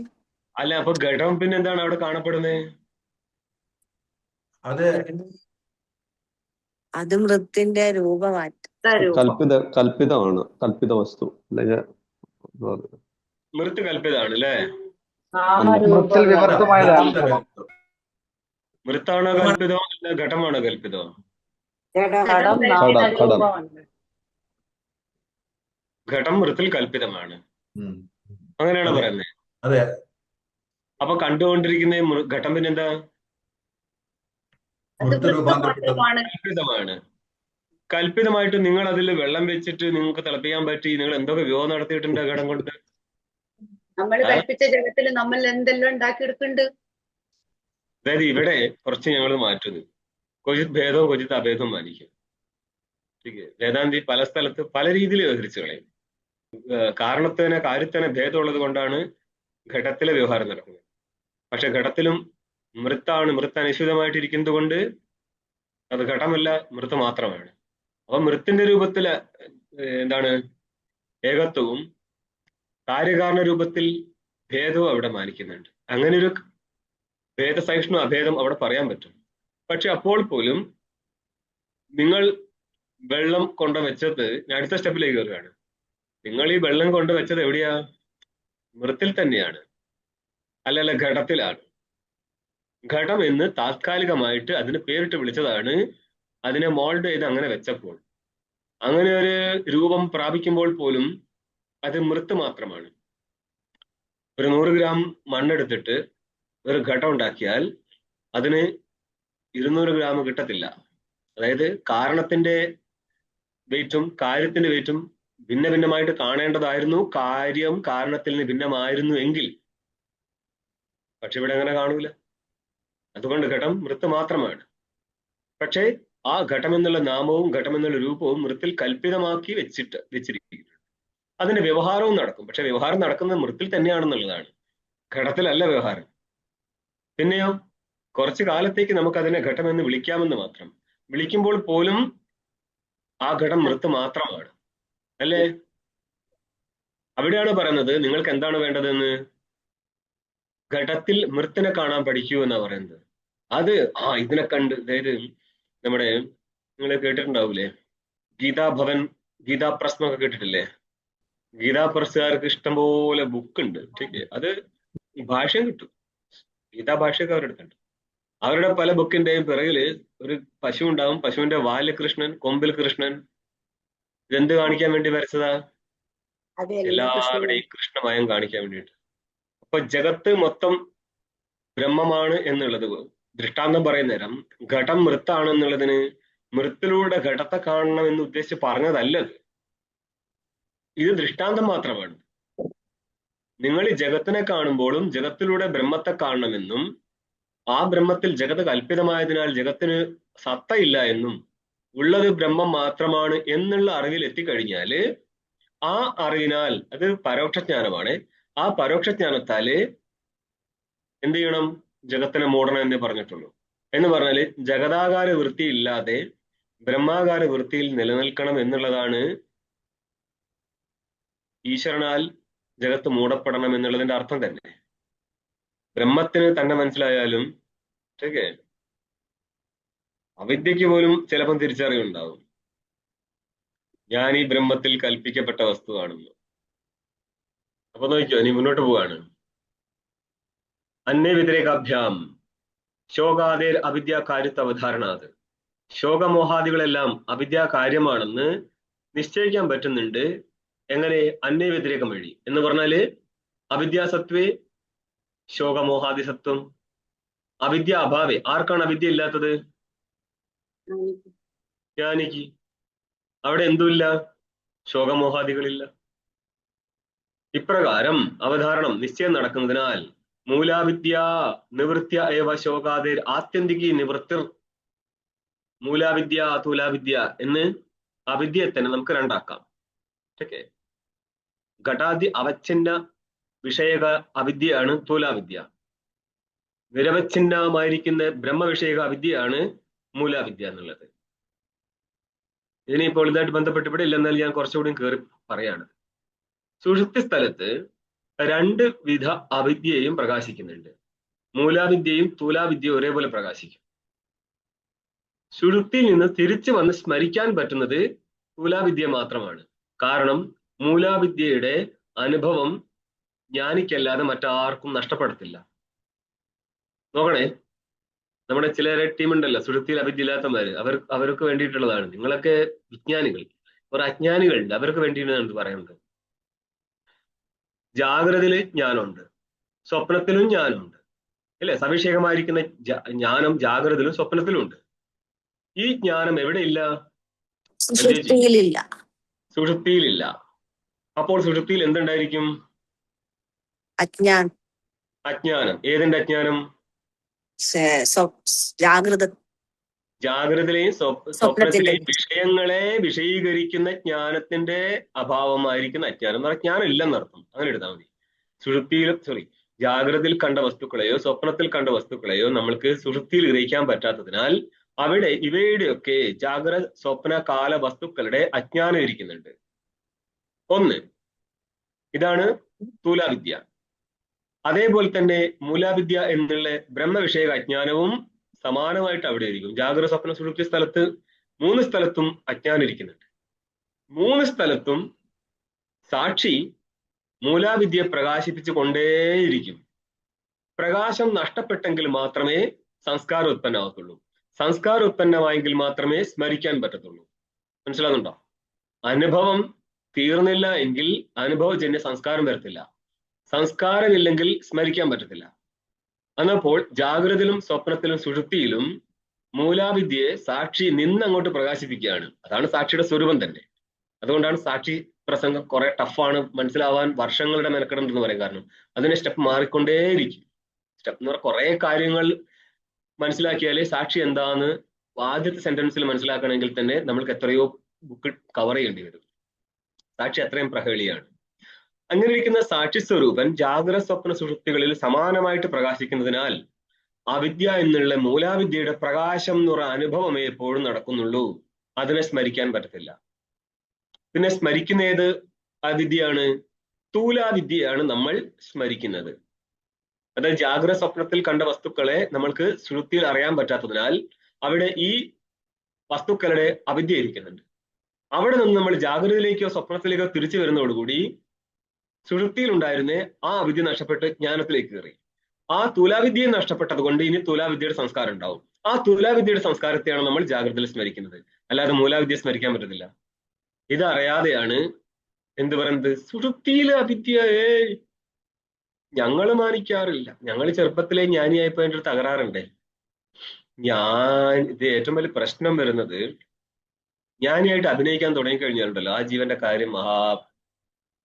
അല്ല, അപ്പൊ ഘടം പിന്നെ എന്താണ് അവിടെ കാണപ്പെടുന്നത്? അത് മൃത്തിന്റെ രൂപമാറ്റം. കൽപ്പിതമാണ്, കൽപ്പിത വസ്തു. മൃത്ത് കൽപ്പിതാണ് അല്ലേ? മൃത്താണോ കൽപ്പിതോ അല്ല ഘടമാണോ കൽപ്പിതോ? ഘടം മൃത്തിൽ കൽപ്പിതമാണ്, അങ്ങനെയാണോ പറയുന്നത്? അതെ. അപ്പൊ കണ്ടുകൊണ്ടിരിക്കുന്ന ഘടം പിന്നെന്താ? കൽപ്പിതമാണ്. കൽപ്പിതമായിട്ട് നിങ്ങൾ അതിൽ വെള്ളം വെച്ചിട്ട് നിങ്ങൾക്ക് തിളപ്പിക്കാൻ പറ്റി, നിങ്ങൾ എന്തൊക്കെ വ്യൂഹം നടത്തിയിട്ടുണ്ട് ഘടം കൊണ്ട്? നമ്മൾ കൽപ്പിച്ച ജഗത്തിൽ നമ്മൾ എന്തെല്ലാം ഉണ്ടാക്കിയെടുക്കുന്നുണ്ട്. അതായത് ഇവിടെ കുറച്ച് ഞങ്ങൾ മാറ്റുന്നു, ക്വചിത് ഭേദവും ക്വചിത് അഭേദവും മാനിക്കും. വേദാന്തി പല സ്ഥലത്ത് പല രീതിയിൽ വ്യവഹരിച്ചു കളയും. കാര്യത്തിന് ഭേദമുള്ളത് കൊണ്ടാണ് ഘടത്തിലെ വ്യവഹാരം നടക്കുന്നത്. പക്ഷെ ഘടത്തിലും മൃത്ത് അനിശ്ചിതമായിട്ടിരിക്കുന്നത് കൊണ്ട് അത് ഘടമല്ല, മൃത്ത് മാത്രമാണ്. അപ്പൊ മൃത്തിന്റെ രൂപത്തില് എന്താണ് ഏകത്വവും കാര്യകാരണ രൂപത്തിൽ ഭേദവും അവിടെ മാനിക്കുന്നുണ്ട്. അങ്ങനെ ഒരു ഭേദസഹിഷ്ണു അഭേദം അവിടെ പറയാൻ പറ്റും. പക്ഷെ അപ്പോൾ പോലും നിങ്ങൾ വെള്ളം കൊണ്ടുവച്ചത്, ഞാൻ അടുത്ത സ്റ്റെപ്പിലേക്ക് കയറുകയാണ്, നിങ്ങൾ ഈ വെള്ളം കൊണ്ടുവച്ചത് എവിടെയാ? മൃത്തിൽ തന്നെയാണ്, അല്ലല്ല ഘടത്തിലാണ്. ഘടം എന്ന് താത്കാലികമായിട്ട് അതിന് പേരിട്ട് വിളിച്ചതാണ്. അതിനെ മോൾഡ് ചെയ്ത് അങ്ങനെ വെച്ചപ്പോൾ, അങ്ങനെ ഒരു രൂപം പ്രാപിക്കുമ്പോൾ പോലും അത് മൃത്ത് മാത്രമാണ്. ഒരു 100 ഗ്രാം മണ്ണെടുത്തിട്ട് ഒരു ഘടം ഉണ്ടാക്കിയാൽ അതിന് 200 ഗ്രാം കിട്ടത്തില്ല. അതായത് കാരണത്തിന്റെ വെയിറ്റും കാര്യത്തിന്റെ വെയിറ്റും ഭിന്ന ഭിന്നമായിട്ട് കാണേണ്ടതായിരുന്നു. കാര്യം കാരണത്തിൽ നിന്ന് ഭിന്നമായിരുന്നു എങ്കിൽ. പക്ഷെ ഇവിടെ അങ്ങനെ കാണൂല. അതുകൊണ്ട് ഘടം മൃത്ത് മാത്രമാണ്. പക്ഷേ ആ ഘടം എന്നുള്ള നാമവും ഘടം എന്നുള്ള രൂപവും മൃത്തിൽ കൽപ്പിതമാക്കി വെച്ചിരിക്കുന്നു. അതിന്റെ വ്യവഹാരവും നടക്കും. പക്ഷെ വ്യവഹാരം നടക്കുന്നത് മൃത്തിൽ തന്നെയാണെന്നുള്ളതാണ്, ഘടത്തിലല്ല വ്യവഹാരം. പിന്നെയോ കുറച്ചു കാലത്തേക്ക് നമുക്ക് അതിനെ ഘടമെന്ന് വിളിക്കാമെന്ന് മാത്രം. വിളിക്കുമ്പോൾ പോലും ആ ഘടം മൃത്ത് മാത്രമാണ്, അല്ലേ? അവിടെയാണ് പറയുന്നത് നിങ്ങൾക്ക് എന്താണ് വേണ്ടതെന്ന്. ഘടത്തിൽ മൃത്തിനെ കാണാൻ പഠിക്കൂ എന്നാ പറയുന്നത്. അത് ഇതിനെ കണ്ട്, അതായത് നമ്മുടെ നിങ്ങൾ കേട്ടിട്ടുണ്ടാവൂലേ ഗീതാഭവൻ, ഗീതാ പ്രസ് എന്നൊക്കെ കേട്ടിട്ടില്ലേ? ഗീതാ പ്രസ്സുകാർക്ക് ഇഷ്ടംപോലെ ബുക്കുണ്ട്. അത് ഭാഷയും കിട്ടും, ഗീതാ ഭാഷയൊക്കെ അവരുടെ അടുത്തുണ്ട്. അവരുടെ പല ബുക്കിന്റെയും പിറകില് ഒരു പശു ഉണ്ടാവും. പശുവിന്റെ വാലിൽ കൃഷ്ണൻ, കൊമ്പിൽ കൃഷ്ണൻ. ഇതെന്ത് കാണിക്കാൻ വേണ്ടി വരച്ചതാ? എല്ലാവരുടെയും കൃഷ്ണമയം കാണിക്കാൻ വേണ്ടിയിട്ട്. അപ്പൊ ജഗത്ത് മൊത്തം ബ്രഹ്മമാണ് എന്നുള്ളത് ദൃഷ്ടാന്തം പറയുന്ന നേരം ഘടം മൃത്താണെന്നുള്ളതിന് മൃത്തിലൂടെ ഘടത്തെ കാണണം എന്ന് ഉദ്ദേശിച്ച് പറഞ്ഞതല്ലത്. ഇത് ദൃഷ്ടാന്തം മാത്രമാണ്. നിങ്ങൾ ഈ ജഗത്തിനെ കാണുമ്പോഴും ജഗത്തിലൂടെ ബ്രഹ്മത്തെ കാണണമെന്നും ആ ബ്രഹ്മത്തിൽ ജഗത്ത് കൽപ്പിതമായതിനാൽ ജഗത്തിന് സത്തയില്ല എന്നും ഉള്ളത് ബ്രഹ്മം മാത്രമാണ് എന്നുള്ള അറിവിൽ എത്തിക്കഴിഞ്ഞാല് ആ അറിവിനാൽ, അത് പരോക്ഷജ്ഞാനമാണ്, ആ പരോക്ഷജ്ഞാനത്താല് എന്ത് ചെയ്യണം? ജഗത്തിനെ മൂടണം എന്നേ പറഞ്ഞിട്ടുള്ളൂ. എന്ന് പറഞ്ഞാല് ജഗതാകാര വൃത്തി ഇല്ലാതെ ബ്രഹ്മാകാര വൃത്തിയിൽ നിലനിൽക്കണം എന്നുള്ളതാണ് ഈശ്വരനാൽ ജഗത്ത് മൂടപ്പെടണം എന്നുള്ളതിന്റെ അർത്ഥം തന്നെ. ബ്രഹ്മത്തിന് തന്നെ മനസ്സിലായാലും അവിദ്യക്ക് പോലും ചിലപ്പം തിരിച്ചറിവുണ്ടാവും, ഞാൻ ഈ ബ്രഹ്മത്തിൽ കൽപ്പിക്കപ്പെട്ട വസ്തുവാണെന്ന്. അപ്പൊ നോക്കിയോ, നീ മുന്നോട്ട് പോവാണ്. അന്യ വ്യതിരേകാഭ്യാം ശോകാദേർ അവിദ്യാകാര്യത്വ അവധാരണാത്. ശോകമോഹാദികളെല്ലാം അവിദ്യാകാര്യമാണെന്ന് നിശ്ചയിക്കാൻ പറ്റുന്നുണ്ട്. എങ്ങനെ? അന്യ വ്യതിരേകം വഴി. എന്ന് പറഞ്ഞാല് അവിദ്യാസത്വേ ശോകമോഹാദി സത്വം. അവിദ്യ അഭാവേ. ആർക്കാണ് അവിദ്യ ഇല്ലാത്തത്? ജ്ഞാനിക്ക്. അവിടെ എന്തുമില്ല? ശോകമോഹാദികളില്ല. ഇപ്രകാരം അവധാരണം നിശ്ചയം നടക്കുന്നതിനാൽ മൂലാവിദ്യ നിവൃത്യ ഏവ ശോകാദേർ ആത്യന്തികി നിവൃത്തിർ. മൂലാവിദ്യ തൂലാവിദ്യ എന്ന് അവിദ്യയെ തന്നെ നമുക്ക് രണ്ടാക്കാം. ഘടാദി അവച്ഛിന്ന വിഷയക അവിദ്യയാണ് തൂലാവിദ്യ. നിരവച്ഛിന്നമായിരിക്കുന്ന ബ്രഹ്മവിഷയക അവിദ്യയാണ് മൂലാവിദ്യ എന്നുള്ളത്. ഇതിനിപ്പോൾ ഇതായിട്ട് ബന്ധപ്പെട്ട് ഇവിടെ ഇല്ലെന്നാൽ ഞാൻ കുറച്ചുകൂടി കയറി പറയാണ്. സുഷുപ്തി സ്ഥലത്ത് രണ്ട് വിധ അവിദ്യയും പ്രകാശിക്കുന്നുണ്ട്. മൂലാവിദ്യയും തൂലാവിദ്യയും ഒരേപോലെ പ്രകാശിക്കും. സുഷുപ്തിയിൽ നിന്ന് തിരിച്ചു വന്ന് സ്മരിക്കാൻ പറ്റുന്നത് തൂലാവിദ്യ മാത്രമാണ്. കാരണം മൂലാവിദ്യയുടെ അനുഭവം ജ്ഞാനിക്കല്ലാതെ മറ്റാർക്കും നഷ്ടപ്പെടത്തില്ല. നോക്കണേ, നമ്മുടെ ചില ടീമുണ്ടല്ലോ സുഷുപ്തിയിൽ അവിദ്യ ഇല്ലാത്തമാര്, അവർക്ക് വേണ്ടിയിട്ടുള്ളതാണ്. നിങ്ങളൊക്കെ വിജ്ഞാനികൾ, ഒരു അജ്ഞാനികളുണ്ട്, അവർക്ക് വേണ്ടിയിട്ടാണ് പറയുന്നത്. ജാഗ്രതയില് ജ്ഞാനമുണ്ട്, സ്വപ്നത്തിലും ജ്ഞാനമുണ്ട്, അല്ലെ? സവിഷേകമായിരിക്കുന്ന ജ്ഞാനം ജാഗ്രതയിലും സ്വപ്നത്തിലും ഉണ്ട്. ഈ ജ്ഞാനം എവിടെയില്ല? സുഷുപ്തിയിലില്ല. അപ്പോൾ സുഷുപ്തിയിൽ എന്തുണ്ടായിരിക്കും? അജ്ഞാനം. ഏതിന്റെ അജ്ഞാനം? ജാഗ്രതയിലെയും സ്വപ്നത്തിലെയും വിഷയങ്ങളെ വിഷയീകരിക്കുന്ന ജ്ഞാനത്തിന്റെ അഭാവമായിരിക്കുന്ന അജ്ഞാനം എന്ന് പറഞ്ഞാൽ ജ്ഞാനം ഇല്ലെന്നർത്ഥം. അങ്ങനെ എടുത്താൽ മതി. സുഷുപ്തിയിൽ ജാഗ്രതയിൽ കണ്ട വസ്തുക്കളെയോ സ്വപ്നത്തിൽ കണ്ട വസ്തുക്കളെയോ നമ്മൾക്ക് സുഷുപ്തിയിൽ ഗ്രഹിക്കാൻ പറ്റാത്തതിനാൽ അവിടെ ഇവയുടെയൊക്കെ ജാഗ്രത സ്വപ്ന കാല വസ്തുക്കളുടെ അജ്ഞാനം ഇരിക്കുന്നുണ്ട്. ഒന്ന് ഇതാണ് തൂലാവിദ്യ. അതേപോലെ തന്നെ മൂലാവിദ്യ എന്നുള്ള ബ്രഹ്മവിഷയക അജ്ഞാനവും സമാനമായിട്ട് അവിടെ ഇരിക്കും. ജാഗ്രത സ്വപ്ന സുഷുപ്തി സ്ഥലത്ത് 3 സ്ഥലത്തും അജ്ഞാനം ഇരിക്കുന്നുണ്ട്. 3 സ്ഥലത്തും സാക്ഷി മൂലാവിദ്യയെ പ്രകാശിപ്പിച്ചു കൊണ്ടേയിരിക്കും. പ്രകാശം നഷ്ടപ്പെട്ടെങ്കിൽ മാത്രമേ സംസ്കാരം ഉത്പന്നമാകത്തുള്ളൂ. സംസ്കാരം ഉത്പന്നമായെങ്കിൽ മാത്രമേ സ്മരിക്കാൻ പറ്റത്തുള്ളൂ. മനസ്സിലാകുന്നുണ്ടോ? അനുഭവം തീർന്നില്ല എങ്കിൽ അനുഭവജന്യ സംസ്കാരം വരത്തില്ല. സംസ്കാരമില്ലെങ്കിൽ സ്മരിക്കാൻ പറ്റത്തില്ല. എന്നപ്പോൾ ജാഗ്രതയിലും സ്വപ്നത്തിലും സുഷുപ്തിയിലും മൂലാവിദ്യയെ സാക്ഷി നിന്നങ്ങോട്ട് പ്രകാശിപ്പിക്കുകയാണ്. അതാണ് സാക്ഷിയുടെ സ്വരൂപം തന്നെ. അതുകൊണ്ടാണ് സാക്ഷി പ്രസംഗം കുറെ ടഫാണ്, മനസ്സിലാവാൻ വർഷങ്ങളുടെ മെനക്കെടുണ്ടെന്ന് പറയും. കാരണം അതിന്റെ സ്റ്റെപ്പ് മാറിക്കൊണ്ടേയിരിക്കും. സ്റ്റെപ്പ് എന്ന് പറഞ്ഞാൽ കുറെ കാര്യങ്ങൾ മനസ്സിലാക്കിയാലേ സാക്ഷി എന്താന്ന് ആദ്യത്തെ സെന്റൻസിൽ മനസ്സിലാക്കണമെങ്കിൽ തന്നെ നമ്മൾക്ക് എത്രയോ ബുക്ക് കവർ ചെയ്യേണ്ടി വരും. സാക്ഷി അത്രയും പ്രഹേളിയാണ്. അങ്ങനെ ഇരിക്കുന്ന സാക്ഷി സ്വരൂപൻ ജാഗ്രത സ്വപ്ന സുഷുപ്തികളിൽ സമാനമായിട്ട് പ്രകാശിക്കുന്നതിനാൽ അവിദ്യ എന്നുള്ള മൂലാവിദ്യയുടെ പ്രകാശം എന്ന് പറയുന്ന അനുഭവമേ എപ്പോഴും നടക്കുന്നുള്ളൂ. അതിനെ സ്മരിക്കാൻ പറ്റത്തില്ല. പിന്നെ സ്മരിക്കുന്ന ഏത് അവിദ്യയാണ്? സ്ഥൂലാവിദ്യയാണ് നമ്മൾ സ്മരിക്കുന്നത്. അതായത് ജാഗ്രത സ്വപ്നത്തിൽ കണ്ട വസ്തുക്കളെ നമ്മൾക്ക് സുഷുപ്തിയിൽ അറിയാൻ പറ്റാത്തതിനാൽ അവിടെ ഈ വസ്തുക്കളുടെ അവിദ്യ ഇരിക്കുന്നുണ്ട്. അവിടെ നിന്ന് നമ്മൾ ജാഗ്രതയിലേക്കോ സ്വപ്നത്തിലേക്കോ തിരിച്ചു വരുന്നതോടുകൂടി സുഷുപ്തിയിൽ ഉണ്ടായിരുന്ന ആ അവിദ്യ നഷ്ടപ്പെട്ട് ജ്ഞാനത്തിലേക്ക് കയറി. ആ തുലാവിദ്യയെ നഷ്ടപ്പെട്ടത് കൊണ്ട് ഇനി തുലാവിദ്യയുടെ സംസ്കാരം ഉണ്ടാവും. ആ തുലാവിദ്യയുടെ സംസ്കാരത്തെയാണ് നമ്മൾ ജാഗ്രതയിൽ സ്മരിക്കുന്നത്. അല്ലാതെ മൂലാവിദ്യ സ്മരിക്കാൻ പറ്റത്തില്ല. ഇതറിയാതെയാണ് എന്ത് പറയുന്നത്, സുഷുപ്തിയിലെ അവിദ്യയെ ഞങ്ങൾ മാനിക്കാറില്ല. ഞങ്ങൾ ചെറുപ്പത്തിലെ ജ്ഞാനിയായപ്പോ എൻ്റെ ഒരു തകരാറുണ്ടേ. ഇത് ഏറ്റവും വലിയ പ്രശ്നം വരുന്നത്, ജ്ഞാനിയായിട്ട് അഭിനയിക്കാൻ തുടങ്ങിക്കഴിഞ്ഞാലുണ്ടല്ലോ ആ ജീവന്റെ കാര്യം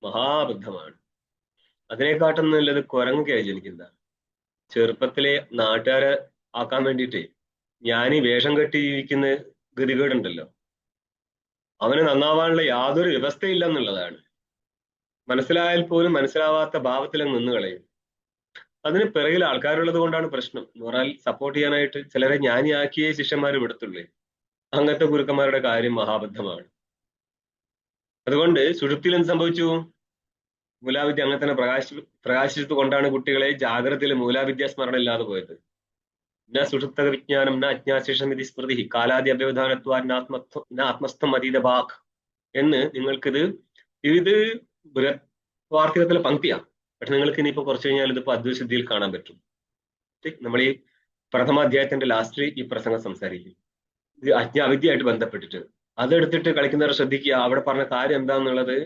മഹാബദ്ധമാണ്. അതിനെക്കാട്ടും നല്ലത് കുരങ്ങൊക്കെയായി ജനിക്കുന്ന. ചെറുപ്പത്തിലെ നാട്ടുകാരെ ആക്കാൻ വേണ്ടിയിട്ട് ജ്ഞാനി വേഷം കെട്ടിയിരിക്കുന്ന ഗതികേടുണ്ടല്ലോ, അവന് നന്നാവാനുള്ള യാതൊരു വ്യവസ്ഥയില്ല എന്നുള്ളതാണ്. മനസ്സിലായാൽ പോലും മനസ്സിലാവാത്ത ഭാവത്തിലങ്ങ് നിന്ന് കളയും. അതിന് പിറകിൽ ആൾക്കാരുള്ളത് കൊണ്ടാണ് പ്രശ്നം. മോറാൽ സപ്പോർട്ട് ചെയ്യാനായിട്ട് ചിലരെ ജ്ഞാനിയാക്കിയേ ശിഷ്യന്മാർ വിടത്തുള്ളേ. അങ്ങനത്തെ ഗുരുക്കന്മാരുടെ കാര്യം മഹാബദ്ധമാണ്. അതുകൊണ്ട് സുഷുപ്തിയിൽ എന്ത് സംഭവിച്ചു? മൂലാവിദ്യ അങ്ങനെ തന്നെ പ്രകാശിച്ചത് കൊണ്ടാണ് കുട്ടികളെ ജാഗ്രതയിൽ മൂലാവിദ്യ സ്മരണ ഇല്ലാതെ പോയത്. ന സുഷുപ്ത വിജ്ഞാനം ന അജ്ഞാശേഷം ഇതി സ്മൃതി കാലാദി അവ്യവധാനത്വാ ആത്മസ്ഥം അതീത ഭാഗ് എന്ന് നിങ്ങൾക്കിത് വാർത്തകത്തിലെ പങ്ക്തിയാണ്. പക്ഷെ നിങ്ങൾക്ക് ഇനിയിപ്പോ കുറച്ച് കഴിഞ്ഞാൽ ഇതിപ്പോ അദ്വൈതസിദ്ധിയിൽ കാണാൻ പറ്റും. നമ്മൾ ഈ പ്രഥമ അധ്യായത്തിന്റെ ലാസ്റ്റ് ഈ പ്രസംഗം സംസാരിക്കും. ഇത് അവിദ്യയായിട്ട് ബന്ധപ്പെട്ടിട്ട് അതെടുത്തിട്ട് കളിക്കുന്നവരെ ശ്രദ്ധിക്കുക. അവിടെ പറഞ്ഞ കാര്യം എന്താണെന്നുള്ളത്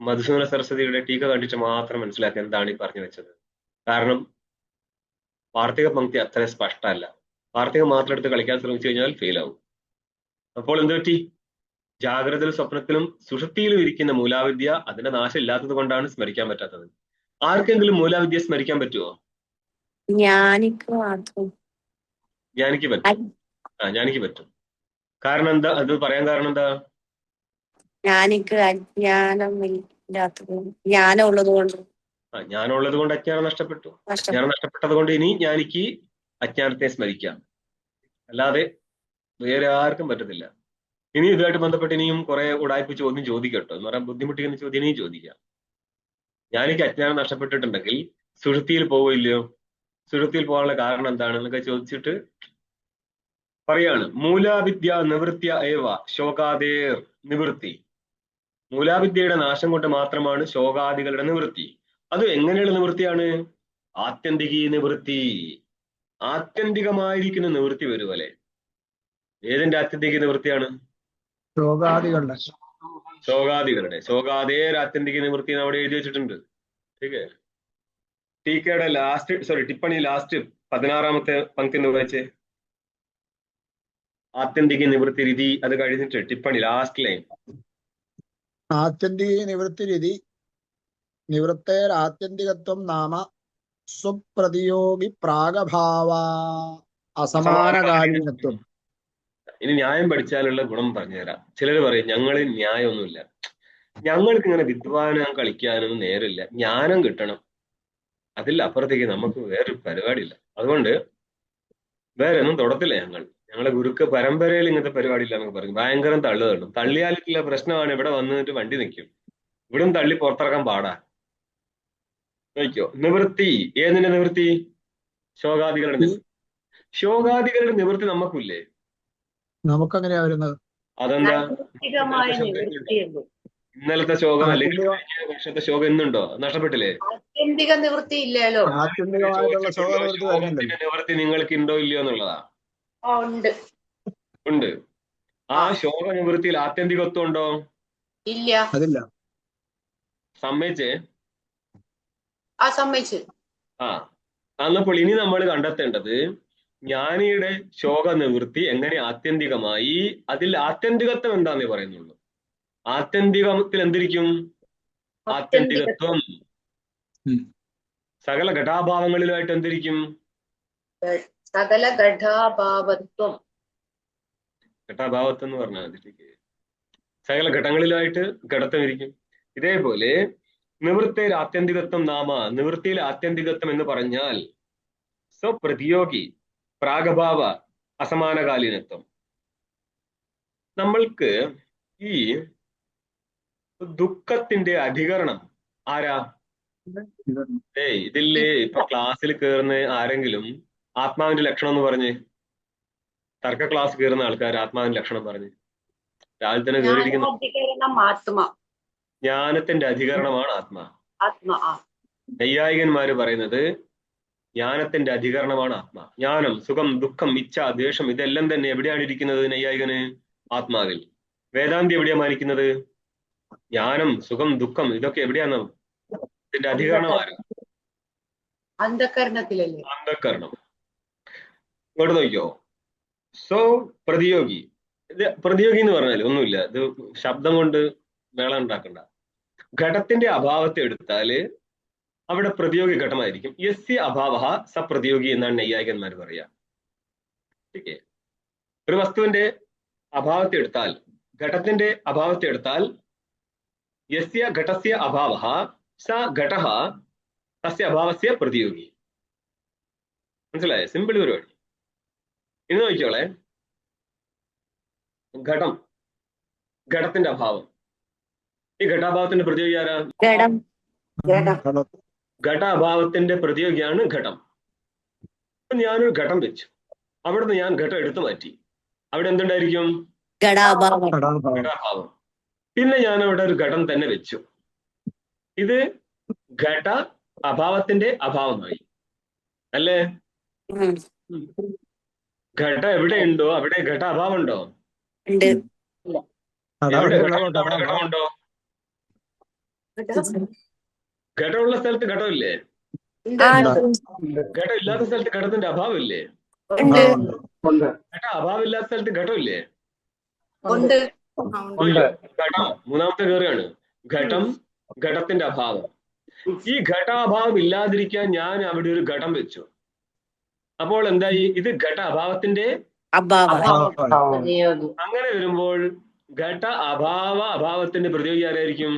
മധുസൂദന സരസ്വതിയുടെ ടീക കണ്ടിട്ട് മാത്രം മനസ്സിലാക്കുക എന്താണ് ഈ പറഞ്ഞു വെച്ചത്. കാരണം വാർത്തിക പങ്ക്തി അത്ര സ്പഷ്ടമല്ല. വാർത്തികം മാത്രം എടുത്ത് കളിക്കാൻ ശ്രമിച്ചു കഴിഞ്ഞാൽ ഫെയിൽ ആവും. അപ്പോൾ എന്ത് പറ്റി? ജാഗ്രതയിലും സ്വപ്നത്തിലും സുഷുപ്തിയിലും ഇരിക്കുന്ന മൂലാവിദ്യ അതിന്റെ നാശം ഇല്ലാത്തത് കൊണ്ടാണ് സ്മരിക്കാൻ പറ്റാത്തത്. ആർക്കെങ്കിലും മൂലാവിദ്യ സ്മരിക്കാൻ പറ്റുമോ? ജ്ഞാനിക്ക് മാത്രം. ജ്ഞാനിക്ക് പറ്റും. ജ്ഞാനിക്ക് പറ്റും. കാരണം എന്താ? അത് പറയാൻ കാരണം എന്താ? ജ്ഞാനിക്ക് അജ്ഞാനം ഇല്ലാത്തത്, ജ്ഞാനം ഉള്ളത് കൊണ്ട്. ജ്ഞാനം ഉള്ളത് കൊണ്ട് അജ്ഞാനം നഷ്ടപ്പെട്ടു. അജ്ഞാനം നഷ്ടപ്പെട്ടത് കൊണ്ട് ഇനി ജ്ഞാനിക്ക് അജ്ഞാനത്തെ സ്മരിക്കാം. അല്ലാതെ വേറെ ആർക്കും പറ്റത്തില്ല. ഇനി ഇതുമായിട്ട് ബന്ധപ്പെട്ട് ഇനിയും കുറെ ഉടായ്പ ചോദ്യം ചോദിക്കട്ടോ. എന്ന് പറയാൻ ബുദ്ധിമുട്ടിക്കുന്ന ചോദ്യം ഇനിയും ചോദിക്കാം. ജ്ഞാനിക്ക് അജ്ഞാനം നഷ്ടപ്പെട്ടിട്ടുണ്ടെങ്കിൽ സുഷുപ്തിയിൽ പോവില്ലയോ? സുഷുപ്തിയിൽ പോകാനുള്ള കാരണം എന്താണെന്നൊക്കെ ചോദിച്ചിട്ട് പറയാണ്. മൂലാവിദ്യ നിവൃത്യ ഏവ ശോകാദേർ നിവൃത്തി. മൂലാവിദ്യയുടെ നാശം കൊണ്ട് മാത്രമാണ് ശോകാദികളുടെ നിവൃത്തി. അത് എങ്ങനെയുള്ള നിവൃത്തിയാണ്? ആത്യന്തികീ നിവൃത്തി. ആത്യന്തികമായിരിക്കുന്ന നിവൃത്തി വരുമല്ലേ. ഏതിന്റെ ആത്യന്തിക നിവൃത്തിയാണ്? ശോകാദികളുടെ. ശോകാദേർ ആത്യന്തിക നിവൃത്തി അവിടെ എഴുതി വെച്ചിട്ടുണ്ട്. ടീക്കയുടെ ടിപ്പണി ലാസ്റ്റ് 16ാമത്തെ പങ്ക്തി എന്ന് വായിച്ചേ. ആത്യന്തിക നിവൃത്തി രീതി അത് കഴിഞ്ഞിട്ട് ടിപ്പണി ലാസ്റ്റ് ലൈൻ. ആത്യന്തിക നിവൃത്തി രീതി നിവൃത്തേർ ആത്യന്തികത്വം നാമ സ്വപ്രതിയോഗി പ്രാഗഭാവ അസമാനകാരിണത്വം. ഇനി ന്യായം പഠിച്ചാലുള്ള ഗുണം പറഞ്ഞുതരാം. ചിലർ പറയും ഞങ്ങളിൽ ന്യായമൊന്നുമില്ല, ഞങ്ങൾക്ക് ഇങ്ങനെ വിദ്വാനം കളിക്കാനൊന്നും നേരില്ല, ജ്ഞാനം കിട്ടണം, അതിൽ അപ്പുറത്തേക്ക് നമുക്ക് വേറൊരു പരിപാടിയില്ല, അതുകൊണ്ട് വേറെ ഒന്നും തൊടത്തില്ല. ഞങ്ങളെ ഗുരുക്ക് പരമ്പരയിൽ ഇങ്ങനത്തെ പരിപാടിയില്ല എന്നൊക്കെ പറയും. ഭയങ്കരം തള്ളുകയുള്ളൂ. തള്ളിയാലുള്ള പ്രശ്നമാണ് ഇവിടെ വന്നിട്ട് വണ്ടി നിൽക്കും. ഇവിടും തള്ളി പുറത്തിറക്കാൻ പാടാ. നോക്കിയോ നിവൃത്തി. ഏതിന്റെ നിവൃത്തി? ശോകാദികളുടെ നിവൃത്തി. ശോകാദികളുടെ നിവൃത്തി നമുക്കില്ലേ? നമുക്കങ്ങനെയാ വരുന്നത്. അതെന്താ? ഇന്നലത്തെ ശോകം അല്ലെങ്കിൽ വർഷത്തെ ശോകം ഇന്നുണ്ടോ? നഷ്ടപ്പെട്ടില്ലേ? ആത്യന്തിക നിവൃത്തി ഇല്ലല്ലോ. ശോകത്തിന്റെ നിവൃത്തി നിങ്ങൾക്ക് ഉണ്ടോ ഇല്ലയോ എന്നുള്ളതാ. ഉണ്ട്. ആ ശോക നിവൃത്തിയിൽ ആത്യന്തികത്വം ഉണ്ടോ? ഇല്ല. അതില്ല. സമ്മതിച്ചേ? സമ്മതിച്ചു. അന്നപ്പോൾ ഇനി നമ്മൾ കണ്ടെത്തേണ്ടത് ജ്ഞാനിയുടെ ശോക നിവൃത്തി എങ്ങനെ ആത്യന്തികമായി, അതിൽ ആത്യന്തികത്വം എന്താന്നേ പറയുന്നുള്ളൂ. ആത്യന്തികത്തിൽ എന്തിരിക്കും? ആത്യന്തികത്വം. സകല ഘടാഭാവങ്ങളിലായിട്ട് എന്തിരിക്കും? സകല ഘടാഭാവത്വം. ഘടാഭാവത്വം എന്ന് പറഞ്ഞാൽ സകല ഘടങ്ങളിലായിട്ട് ഘടത്വം ഇരിക്കും. ഇതേപോലെ നിവൃത്തേർ ആത്യന്തികത്വം നാമ, നിവൃത്തിയിലെ ആത്യന്തികത്വം എന്ന് പറഞ്ഞാൽ സ്വപ്രതിയോഗി പ്രാഗഭാവ അസമാനകാലീനത്വം. നമ്മൾക്ക് ഈ ദുഃഖത്തിന്റെ അധികരണം ആരാ? ഇതില്ലേ ഇപ്പൊ ക്ലാസ്സിൽ കയറുന്ന ആരെങ്കിലും ആത്മാവിന്റെ ലക്ഷണം എന്ന് പറഞ്ഞ്, തർക്ക ക്ലാസ് കയറുന്ന ആൾക്കാർ ആത്മാവിന്റെ ലക്ഷണം പറഞ്ഞ് രാവിലെ തന്നെ കയറിയിരിക്കുന്ന ജ്ഞാനത്തിന്റെ അധികരണമാണ് ആത്മാ. നൈയായികന്മാര് പറയുന്നത് ജ്ഞാനത്തിന്റെ അധികരണമാണ് ആത്മാ. ജ്ഞാനം, സുഖം, ദുഃഖം, ഇച്ഛ, ദ്വേഷം ഇതെല്ലാം തന്നെ എവിടെയാണ് ഇരിക്കുന്നത്? നൈയായികന് ആത്മാവിൽ. വേദാന്തി എവിടെയാ മാനിക്കുന്നത്? ജ്ഞാനം, സുഖം, ദുഃഖം ഇതൊക്കെ എവിടെയാണ്? ഇതിന്റെ അധികരണം ആരാ? അന്ധകരണത്തിലല്ലേ? അന്ധകരണം. ഇങ്ങോട്ട് നോക്കിയോ. സോ പ്രതിയോഗി, ഇത് പ്രതിയോഗി എന്ന് പറഞ്ഞാൽ ഒന്നുമില്ല, ഇത് ശബ്ദം കൊണ്ട് മേള ഉണ്ടാക്കണ്ട. ഘടത്തിന്റെ അഭാവത്തെ എടുത്താല് അവിടെ പ്രതിയോഗി ഘടമായിരിക്കും. യസ്യ അഭാവ സ പ്രതിയോഗി എന്നാണ് നൈയായികന്മാർ പറയാ. ഓക്കെ, ഒരു വസ്തുവിന്റെ അഭാവത്തെ എടുത്താൽ, ഘടത്തിന്റെ അഭാവത്തെ എടുത്താൽ യസ്യ ഘടസ്യ അഭാവ സ ഘടഃ തസ്യ അഭാവസ്യ പ്രതിയോഗി. മനസ്സിലായേ? സിമ്പിൾ പരിപാടി. ഇന്ന് നോക്കിയോളെ, ഘടം, ഘടത്തിന്റെ അഭാവം. ഈ ഘടാഭാവത്തിന്റെ പ്രതിയോഗി ആരാ? ഘട അഭാവത്തിന്റെ പ്രതിയോഗിയാണ് ഘടം. ഞാനൊരു ഘടം വെച്ചു, അവിടുന്ന് ഞാൻ ഘടം എടുത്തു മാറ്റി, അവിടെ എന്തുണ്ടായിരിക്കും? ഘടാഭാവം. പിന്നെ ഞാൻ അവിടെ ഒരു ഘടം തന്നെ വെച്ചു, ഇത് ഘട അഭാവത്തിന്റെ അഭാവമായി അല്ലേ? ഘട എവിടെയുണ്ടോ അവിടെ ഘട അഭാവം ഉണ്ടോ? ഘടമുണ്ടോ? ഘടമുള്ള സ്ഥലത്ത് ഘടമില്ലേ? ഘടം ഇല്ലാത്ത സ്ഥലത്ത് ഘടത്തിന്റെ അഭാവം ഇല്ലേ? ഘട അഭാവം ഇല്ലാത്ത സ്ഥലത്ത് ഘടമില്ലേ? ഘടം മൂന്നാമത്തെ കയറിയാണ്. ഘടം, ഘടത്തിന്റെ അഭാവം. ഈ ഘടാഭാവം ഇല്ലാതിരിക്കാൻ ഞാൻ അവിടെ ഒരു ഘടം വെച്ചു. അപ്പോൾ എന്തായി? ഇത് ഘട അഭാവത്തിന്റെ അങ്ങനെ വരുമ്പോൾ ഘട അഭാവത്തിന്റെ പ്രതിയോഗി ആരായിരിക്കും?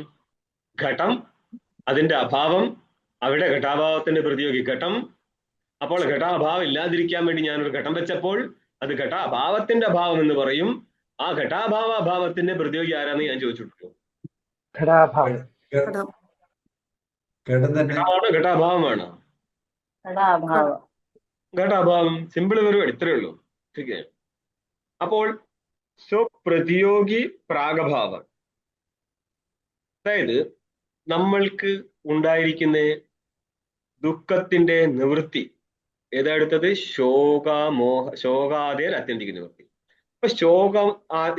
ഘടം, അതിന്റെ അഭാവം, അവിടെ ഘടാഭാവത്തിന്റെ പ്രതിയോഗി ഘടം. അപ്പോൾ ഘടാഭാവം ഇല്ലാതിരിക്കാൻ വേണ്ടി ഞാനൊരു ഘടം വെച്ചപ്പോൾ അത് ഘടാഭാവത്തിന്റെ അഭാവം എന്ന് പറയും. ആ ഘടാഭാവത്തിന്റെ പ്രതിയോഗി ആരാന്ന് ഞാൻ ചോദിച്ചിട്ടുള്ളൂ. ഘടാഭാവമാണ്. ഘടാഭാവം സിമ്പിൾ പരിപാടി, ഇത്രയേ ഉള്ളൂ. ഓക്കെ, അപ്പോൾ സ്വപ്രതിയോഗി പ്രാഗഭാവം, അതായത് നമ്മൾക്ക് ഉണ്ടായിരിക്കുന്ന ദുഃഖത്തിന്റെ നിവൃത്തി ഏതെടുത്തത്? ശോകാദേർ ആത്യന്തിക നിവൃത്തി. അപ്പൊ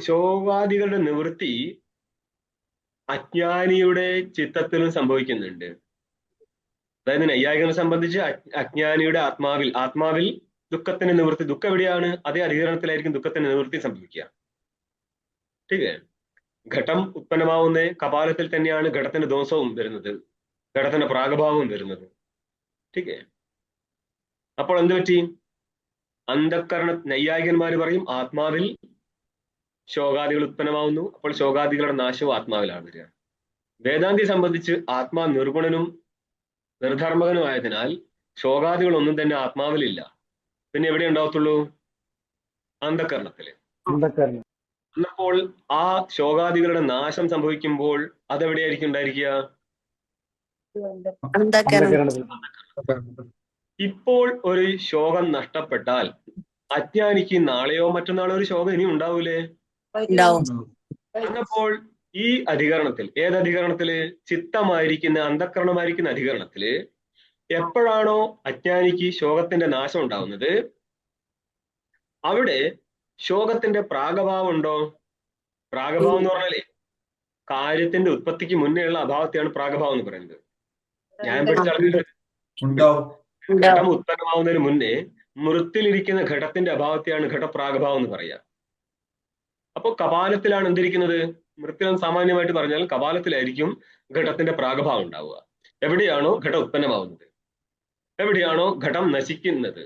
ശോകാദികളുടെ നിവൃത്തി അജ്ഞാനിയുടെ ചിത്തത്തിലും സംഭവിക്കുന്നുണ്ട്. അതായത് നൈയായികനെ സംബന്ധിച്ച് അജ്ഞാനിയുടെ ആത്മാവിൽ ദുഃഖത്തിന്റെ നിവൃത്തി, ദുഃഖം എവിടെയാണ്? അതേ അധികരണത്തിലായിരിക്കും ദുഃഖത്തിന്റെ നിവൃത്തി സംഭവിക്കുക. ठीक है, ഘടം ഉത്പന്നമാവുന്ന കപാലത്തിൽ തന്നെയാണ് ഘടത്തിന്റെ ദോഷവും വരുന്നത്, ഘടത്തിന്റെ പ്രാഗഭാവവും വരുന്നത്. ठीक है, അപ്പോൾ എന്ത് പറ്റി? അന്ധക്കരണ നൈയായികന്മാർ പറയും ആത്മാവിൽ ശോകാദികൾ ഉത്പന്നമാവുന്നു, അപ്പോൾ ശോകാദികളുടെ നാശവും ആത്മാവിലാണ് വരിക. വേദാന്തിയെ സംബന്ധിച്ച് ആത്മാ നിർഗുണനും നിർധർമ്മകനുമായതിനാൽ ശോകാദികളൊന്നും തന്നെ ആത്മാവിലില്ല. പിന്നെ എവിടെ ഉണ്ടാവത്തുള്ളൂ? അന്ധക്കരണത്തില്. അപ്പോൾ ആ ശോകാദികളുടെ നാശം സംഭവിക്കുമ്പോൾ അതെവിടെയായിരിക്കും ഉണ്ടായിരിക്കുക? ഇപ്പോൾ ഒരു ശോകം നഷ്ടപ്പെട്ടാൽ അജ്ഞാനിക്ക് നാളെയോ മറ്റന്നാളോ ഒരു ശോകം ഇനി ഉണ്ടാവൂലേ? അപ്പോൾ ഈ അധികരണത്തിൽ, ഏതധികരണത്തില്? ചിത്തമായിരിക്കുന്ന, അന്ധക്കരണമായിരിക്കുന്ന അധികരണത്തില് എപ്പോഴാണോ അജ്ഞാനിക്ക് ശോകത്തിന്റെ നാശം ഉണ്ടാവുന്നത്, അവിടെ ശോകത്തിന്റെ പ്രാഗഭാവം ഉണ്ടോ? പ്രാഗഭാവം എന്ന് പറഞ്ഞാലേ കാര്യത്തിന്റെ ഉത്പത്തിക്ക് മുന്നേയുള്ള അഭാവത്തെയാണ് പ്രാഗഭാവം എന്ന് പറയുന്നത്. ഞാൻ പഠിച്ച ഘടം ഉത്പന്നമാവുന്നതിന് മുന്നേ മൃത്തിലിരിക്കുന്ന ഘടത്തിന്റെ അഭാവത്തെയാണ് ഘടപ്രാഗഭാവം എന്ന് പറയുക. അപ്പൊ കപാലത്തിലാണ് എന്തിരിക്കുന്നത്? മൃത്തിലും സാമാന്യമായിട്ട് പറഞ്ഞാൽ കപാലത്തിലായിരിക്കും ഘടത്തിന്റെ പ്രാഗഭാവം ഉണ്ടാവുക. എവിടെയാണോ ഘടം ഉത്പന്നമാവുന്നത്, എവിടെയാണോ ഘടം നശിക്കുന്നത്,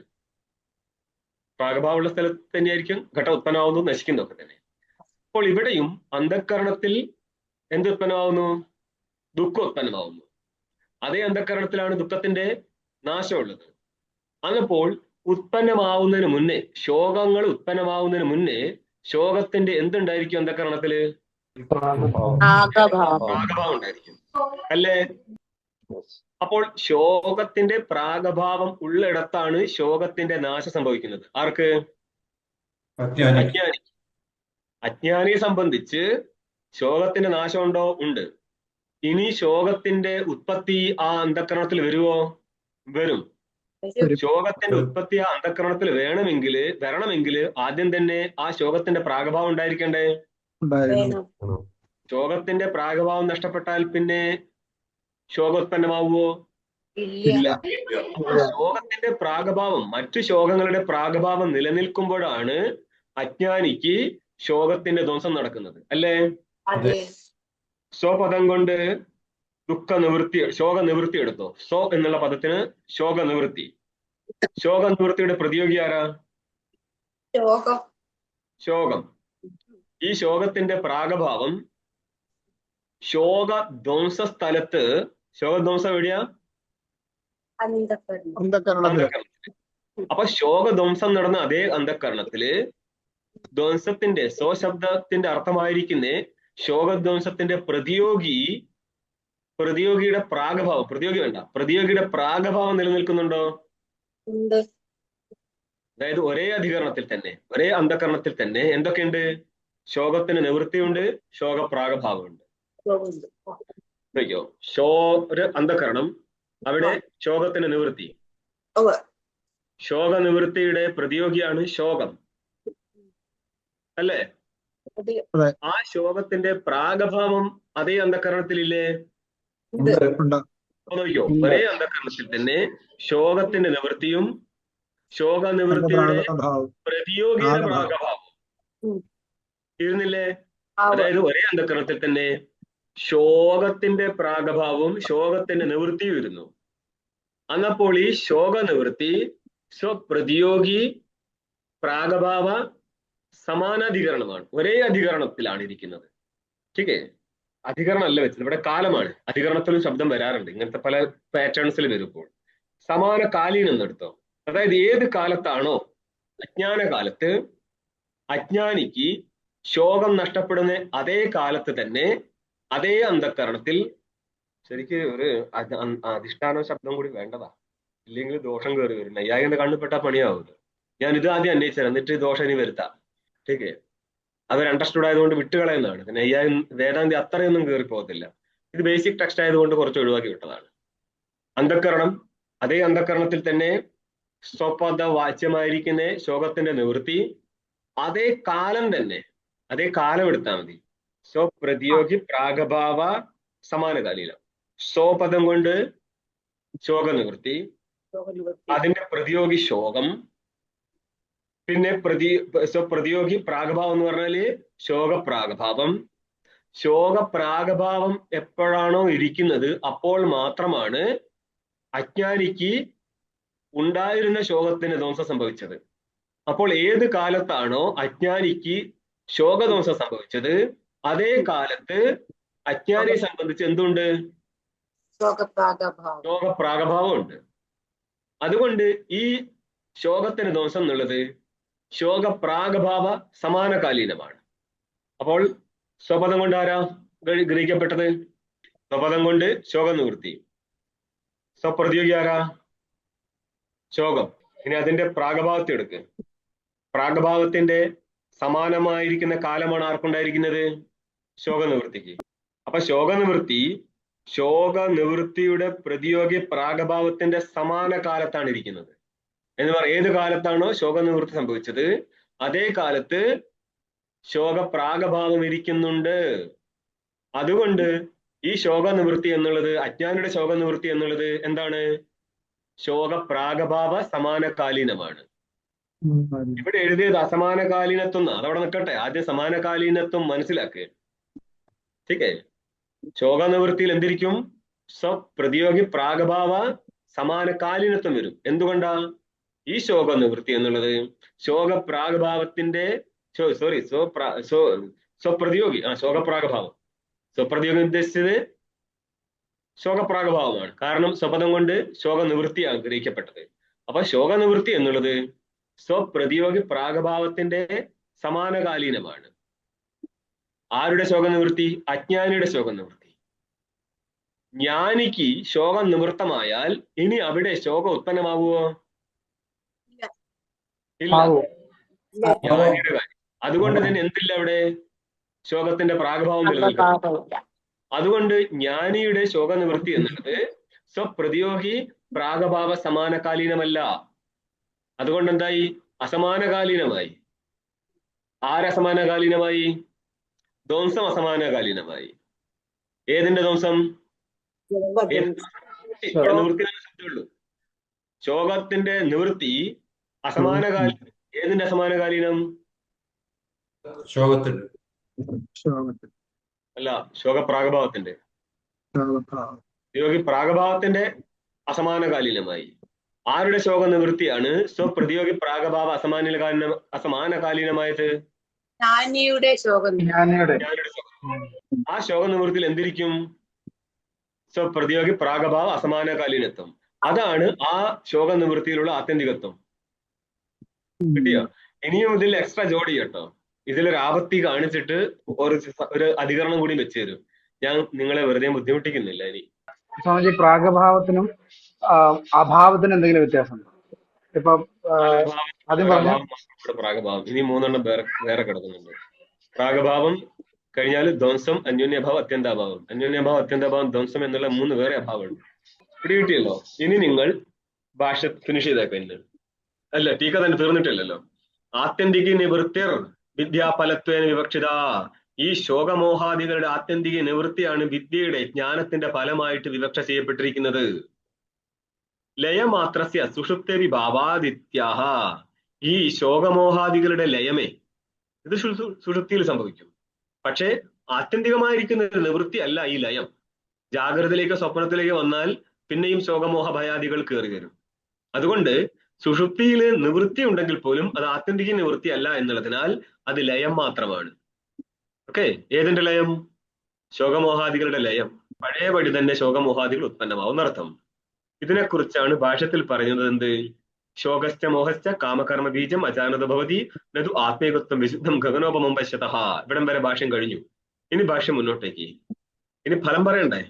പ്രാഗഭാവമുള്ള സ്ഥലത്ത് തന്നെയായിരിക്കും ഘടം ഉത്പന്നമാവുന്നതും നശിക്കുന്നതൊക്കെ തന്നെ. അപ്പോൾ ഇവിടെയും അന്ധക്കരണത്തിൽ എന്ത് ഉത്പന്നമാവുന്നു? ദുഃഖം ഉത്പന്നമാവുന്നു. അതേ അന്ധക്കരണത്തിലാണ് ദുഃഖത്തിന്റെ നാശമുള്ളത്. അങ്ങപ്പോൾ ഉത്പന്നമാവുന്നതിന് മുന്നേ, ശോകങ്ങൾ ഉത്പന്നമാവുന്നതിന് മുന്നേ ശോകത്തിന്റെ എന്തുണ്ടായിരിക്കും അന്ധക്കരണത്തില്? പ്രാഗഭാവം ഉണ്ടായിരിക്കും അല്ലേ? അപ്പോൾ ശോകത്തിന്റെ പ്രാഗഭാവം ഉള്ളിടത്താണ് ശോകത്തിന്റെ നാശം സംഭവിക്കുന്നത്. ആർക്ക്? അജ്ഞാനി. അജ്ഞാനിയെ സംബന്ധിച്ച് ശോകത്തിന്റെ നാശമുണ്ടോ? ഉണ്ട്. ഇനി ശോകത്തിന്റെ ഉത്പത്തി ആ അന്ധക്കരണത്തിൽ വരുമോ? വരും. ശോകത്തിന്റെ ഉത്പത്തി ആ അന്ധക്കരണത്തിൽ വരണമെങ്കിൽ ആദ്യം തന്നെ ആ ശോകത്തിന്റെ പ്രാഗഭാവം ഉണ്ടായിരിക്കണ്ടേ? ശോകത്തിന്റെ പ്രാഗഭാവം നഷ്ടപ്പെട്ടാൽ പിന്നെ ശോകോത്പന്നമാവുമോ? ഇല്ല. ശോകത്തിന്റെ പ്രാഗഭാവം, മറ്റു ശോകങ്ങളുടെ പ്രാഗഭാവം നിലനിൽക്കുമ്പോഴാണ് അജ്ഞാനിക്ക് ശോകത്തിന്റെ ധ്വംസം നടക്കുന്നത് അല്ലേ? സ്വപദം കൊണ്ട് ശോക നിവൃത്തി എടുത്തോ. സ്വ എന്നുള്ള പദത്തിന് ശോക നിവൃത്തി. ശോക നിവൃത്തിയുടെ പ്രതിയോഗി ആരാ? ശോകം. ഈ ശോകത്തിന്റെ പ്രാഗഭാവം ശോകധ്വംസ സ്ഥലത്ത്, ശോകധ്വംസം എവിടെയാ? അന്ധക്കരണത്തില്. അപ്പൊ ശോകധ്വംസം നടന്ന അതേ അന്ധക്കരണത്തില് ധ്വംസത്തിന്റെ, സ്വശബ്ദത്തിന്റെ അർത്ഥമായിരിക്കുന്ന ശോകധ്വംസത്തിന്റെ പ്രതിയോഗിയുടെ പ്രാഗഭാവം, പ്രതിയോഗിയുടെ പ്രാഗഭാവം നിലനിൽക്കുന്നുണ്ടോ? അതായത് ഒരേ അധികരണത്തിൽ തന്നെ, ഒരേ അന്ധകരണത്തിൽ തന്നെ എന്തൊക്കെയുണ്ട്? ശോകത്തിന് നിവൃത്തിയുണ്ട്, ശോകപ്രാഗഭാവമുണ്ട്. ഒരു അന്ധകരണം, അവിടെ ശോകത്തിന് നിവൃത്തി. ശോക നിവൃത്തിയുടെ പ്രതിയോഗിയാണ് ശോകം അല്ലേ? ആ ശോകത്തിന്റെ പ്രാഗഭാവം അതേ അന്ധകരണത്തിലില്ലേ? നോക്കിയോ, ഒരേ അന്ധകരണത്തിൽ തന്നെ ശോകത്തിന്റെ നിവൃത്തിയും ശോക നിവൃത്തിയുടെ പ്രതിയോഗിയുടെ പ്രാഗഭാവം ഇരുന്നില്ലേ? അതായത് ഒരേ അന്ധകരണത്തിൽ തന്നെ ശോകത്തിന്റെ പ്രാഗഭാവവും ശോകത്തിന്റെ നിവൃത്തിയും ഇരുന്നു. അന്നപ്പോൾ ഈ ശോക നിവൃത്തി സ്വപ്രതിയോഗി പ്രാഗഭാവ സമാനാധികരണമാണ്, ഒരേ അധികരണത്തിലാണ് ഇരിക്കുന്നത്. ശരിക്കേ? അധികരണം അല്ല വെച്ചത്, ഇവിടെ കാലമാണ്. അധികരണത്തിലും ശബ്ദം വരാറുണ്ട്, ഇങ്ങനത്തെ പല പാറ്റേൺസിൽ വരുമ്പോൾ. സമാന കാലീനം എന്നെടുത്തോ. അതായത് ഏത് കാലത്താണോ അജ്ഞാനകാലത്ത് അജ്ഞാനിക്ക് ശോകം നഷ്ടപ്പെടുന്ന അതേ കാലത്ത് തന്നെ അതേ അന്ധകരണത്തിൽ, ശരിക്ക് ഒരു അധിഷ്ഠാന ശബ്ദം കൂടി വേണ്ടതാ, ഇല്ലെങ്കിൽ ദോഷം കയറി വരും. നൈയായികന്റെ കണ്ണുപെട്ട പണിയാവുന്നത്. ഞാൻ ഇത് ആദ്യം അന്വേഷിച്ചത്, എന്നിട്ട് ദോഷം ഇനി വരുത്താം. ശരിക്കേ? അവർ അണ്ടർസ്റ്റുഡ് ആയതുകൊണ്ട് വിട്ടുകളയുന്നതാണ്. നൈയായി വേദാന്തി അത്രയൊന്നും കയറി പോകത്തില്ല. ഇത് ബേസിക് ടെക്സ്റ്റ് ആയതുകൊണ്ട് കുറച്ച് ഒഴിവാക്കി വിട്ടതാണ്. അന്ധകരണം, അതേ അന്ധകരണത്തിൽ തന്നെ സ്വപദ വാച്യമായിരിക്കുന്ന ശോകത്തിന്റെ നിവൃത്തി അതേ കാലം തന്നെ, അതേ കാലം എടുത്താൽ മതി. സ്വപ്രതിയോഗി പ്രാഗഭാവ സമാനകാലീനം. സ്വപദം കൊണ്ട് ശോക നിവൃത്തി, അതിന്റെ പ്രതിയോഗി ശോകം, പിന്നെ സ്വപ്രതിയോഗി പ്രാഗഭാവം എന്ന് പറഞ്ഞാല് ശോകപ്രാഗഭാവം. ശോകപ്രാഗഭാവം എപ്പോഴാണോ ഇരിക്കുന്നത് അപ്പോൾ മാത്രമാണ് അജ്ഞാനിക്ക് ഉണ്ടായിരുന്ന ശോകത്തിന് ധ്വംസം സംഭവിച്ചത്. അപ്പോൾ ഏത് കാലത്താണോ അജ്ഞാനിക്ക് ശോകധ്വംസം സംഭവിച്ചത് അതേ കാലത്ത് അജ്ഞാനിയെ സംബന്ധിച്ച് എന്തുണ്ട്? ശോകപ്രാഗഭാവം ഉണ്ട്. അതുകൊണ്ട് ഈ ശോകത്തിന് ധ്വംസം എന്നുള്ളത് ശോകപ്രാഗഭാവ സമാനകാലീനമാണ്. അപ്പോൾ സ്വപദം കൊണ്ട് ആരാ ഗ്രഹിക്കപ്പെട്ടത്? സ്വപദം കൊണ്ട് ശോക നിവൃത്തി. സ്വപ്രതിയോഗി ആരാ? ശോകം. ഇനി അതിന്റെ പ്രാഗഭാവത്തെ എടുക്ക്. പ്രാഗഭാവത്തിന്റെ സമാനമായിരിക്കുന്ന കാലമാണ് ആർക്കുണ്ടായിരിക്കുന്നത്? ശോകനിവൃത്തിക്ക്. അപ്പൊ ശോകനിവൃത്തിയുടെ പ്രതിയോഗി പ്രാഗഭാവത്തിന്റെ സമാന കാലത്താണ് ഇരിക്കുന്നത് എന്ന് പറ. ഏത് കാലത്താണോ ശോകനിവൃത്തി സംഭവിച്ചത് അതേ കാലത്ത് ശോകപ്രാഗഭാവം ഇരിക്കുന്നുണ്ട്. അതുകൊണ്ട് ഈ ശോകനിവൃത്തി എന്നുള്ളത്, അജ്ഞാനിയുടെ ശോകനിവൃത്തി എന്നുള്ളത് എന്താണ്? ശോകപ്രാഗഭാവ സമാനകാലീനമാണ്. ഇവിടെ എഴുതിയത് അസമാനകാലീനത്വം, അതവിടെ നിൽക്കട്ടെ. ആദ്യം സമാനകാലീനത്വം മനസ്സിലാക്കുക. ശരിക്കേ? ശോകനിവൃത്തിയിൽ എന്തിരിക്കും? സ്വപ്രതിയോഗി പ്രാഗഭാവ സമാനകാലീനത്വം വരും. എന്തുകൊണ്ടാ? ഈ ശോകനിവൃത്തി എന്നുള്ളത് ശോകപ്രാഗഭാവത്തിന്റെ സ്വപ്രതിയോഗി, ശോകപ്രാഗഭാവം. സ്വപ്രതിയോഗി ഉദ്ദേശിച്ചത് ശോകപ്രാഗഭാവമാണ്. കാരണം സ്വപദം കൊണ്ട് ശോകനിവൃത്തിയാണ് ഗ്രഹിക്കപ്പെട്ടത്. അപ്പൊ ശോകനിവൃത്തി എന്നുള്ളത് സ്വപ്രതിയോഗി പ്രാഗഭാവത്തിന്റെ സമാനകാലീനമാണ്. ആരുടെ ശോകനിവൃത്തി? അജ്ഞാനിയുടെ ശോകനിവൃത്തി. ജ്ഞാനിക്ക് ശോകം നിവൃത്തമായാൽ ഇനി അവിടെ ശോകം ഉത്പന്നമാവുമോ? ഇല്ല. ജ്ഞാനിയുടെ കാര്യം. അതുകൊണ്ട് തന്നെ എന്തില്ല അവിടെ? ശോകത്തിന്റെ പ്രാഗഭാവം നിലനിൽക്കുന്നു. അതുകൊണ്ട് ജ്ഞാനിയുടെ ശോകനിവൃത്തി എന്നുള്ളത് സ്വപ്രതിയോഗി പ്രാഗഭാവ സമാനകാലീനമല്ല. അതുകൊണ്ട് എന്തായി? അസമാനകാലീനമായി. ആരസമാനകാലീനമായി? ധ്വംസം അസമാനകാലീനമായി. ഏതിന്റെ ധ്വംസം? നിവൃത്തി ശബ്ദമുള്ളൂ. ശോകത്തിന്റെ നിവൃത്തി അസമാനകാലീനം. ഏതിന്റെ അസമാനകാലീനം? ശോകത്തിന്റെ അല്ല, ശോകപ്രാഗഭാവത്തിന്റെ. പ്രതിയോഗി പ്രാഗഭാവത്തിന്റെ അസമാനകാലീനമായി. ആരുടെ ശോക നിവൃത്തിയാണ് സ്വപ്രതിയോഗി പ്രാഗഭാവ അസമാനകാലീനമായത്? ജ്ഞാനിയുടെ ശോകം. ആ ശോക നിവൃത്തിയിൽ എന്തിരിക്കും? സ്വപ്രതിയോഗി പ്രാഗഭാവ അസമാനകാലീനത്വം. അതാണ് ആ ശോക നിവൃത്തിയിലുള്ള ആത്യന്തികത്വം. കിട്ടിയോ? ഇനിയും ഇതിൽ എക്സ്ട്രാ ജോഡി കേട്ടോ. ഇതിലൊരു ആപത്തി കാണിച്ചിട്ട് ഒരു അധികരണം കൂടി വെച്ച് തരും. ഞാൻ നിങ്ങളെ വെറുതെ ബുദ്ധിമുട്ടിക്കുന്നില്ല. ഇനി സ്വാമിജി, പ്രാഗഭാവത്തിനും അഭാവത്തിനും എന്തെങ്കിലും വ്യത്യാസമുണ്ടോ? ഇപ്പൊ ആദ്യം പറഞ്ഞു പ്രാഗഭാവം. ഇനി 3 എണ്ണം വേറെ കിടക്കുന്നുണ്ട്. പ്രാഗഭാവം കഴിഞ്ഞാൽ ധ്വംസം, അന്യോന്യഭാവം, അത്യന്താഭാവം. അന്യോന്യഭാവം, അത്യന്താഭാവം, ധ്വംസം എന്നുള്ള 3 വേറെ അഭാവമുണ്ട്. പിടികിട്ടിയല്ലോ. ഇനി നിങ്ങൾ ഭാഷ ഫിനിഷ് ചെയ്തേക്കല്ല. അല്ല, ടീക്ക തന്നെ തീർന്നിട്ടില്ലല്ലോ. ആത്യന്തിക നിവൃത്തിർ വിദ്യാഫലത്വേന വിവക്ഷിത. ഈ ശോകമോഹാദികളുടെ ആത്യന്തിക നിവൃത്തിയാണ് വിദ്യയുടെ ജ്ഞാനത്തിന്റെ ഫലമായിട്ട് വിവക്ഷ ചെയ്യപ്പെട്ടിരിക്കുന്നത്. ലയമാത്രസ്യ സുഷുപ്തരി ഭാവാദിത്യാഹ. ഈ ശോകമോഹാദികളുടെ ലയമേ ഇത് സുഷുപ്തിയിൽ സംഭവിക്കും. പക്ഷേ ആത്യന്തികമായിരിക്കുന്ന ഒരു നിവൃത്തി അല്ല ഈ ലയം. ജാഗ്രതയിലേക്ക് സ്വപ്നത്തിലേക്ക് വന്നാൽ പിന്നെയും ശോകമോഹ ഭയാദികൾ കയറി വരും. അതുകൊണ്ട് സുഷുപ്തിയിൽ നിവൃത്തി ഉണ്ടെങ്കിൽ പോലും അത് ആത്യന്തിക നിവൃത്തി അല്ല എന്നുള്ളതിനാൽ അത് ലയം മാത്രമാണ്. ഓക്കെ, ഏതിന്റെ ലയം? ശോകമോഹാദികളുടെ ലയം. പഴയപടി തന്നെ ശോകമോഹാദികൾ ഉത്പന്നമാവും അർത്ഥം. ഇതിനെക്കുറിച്ചാണ് ഭാഷ്യത്തിൽ പറയുന്നത്. എന്ത്? ശോകശ്ച മോഹശ്ച കാമകർമ്മ ബീജം അജാനത ഭവതി നതു ആത്മീകത്വം വിശുദ്ധം ഗഗനോപമം പശ്യതഃ. ഇവിടം വരെ ഭാഷ്യം കഴിഞ്ഞു. ഇനി ഭാഷ്യം മുന്നോട്ടേക്ക്. ഇനി ഫലം പറയണ്ടേ?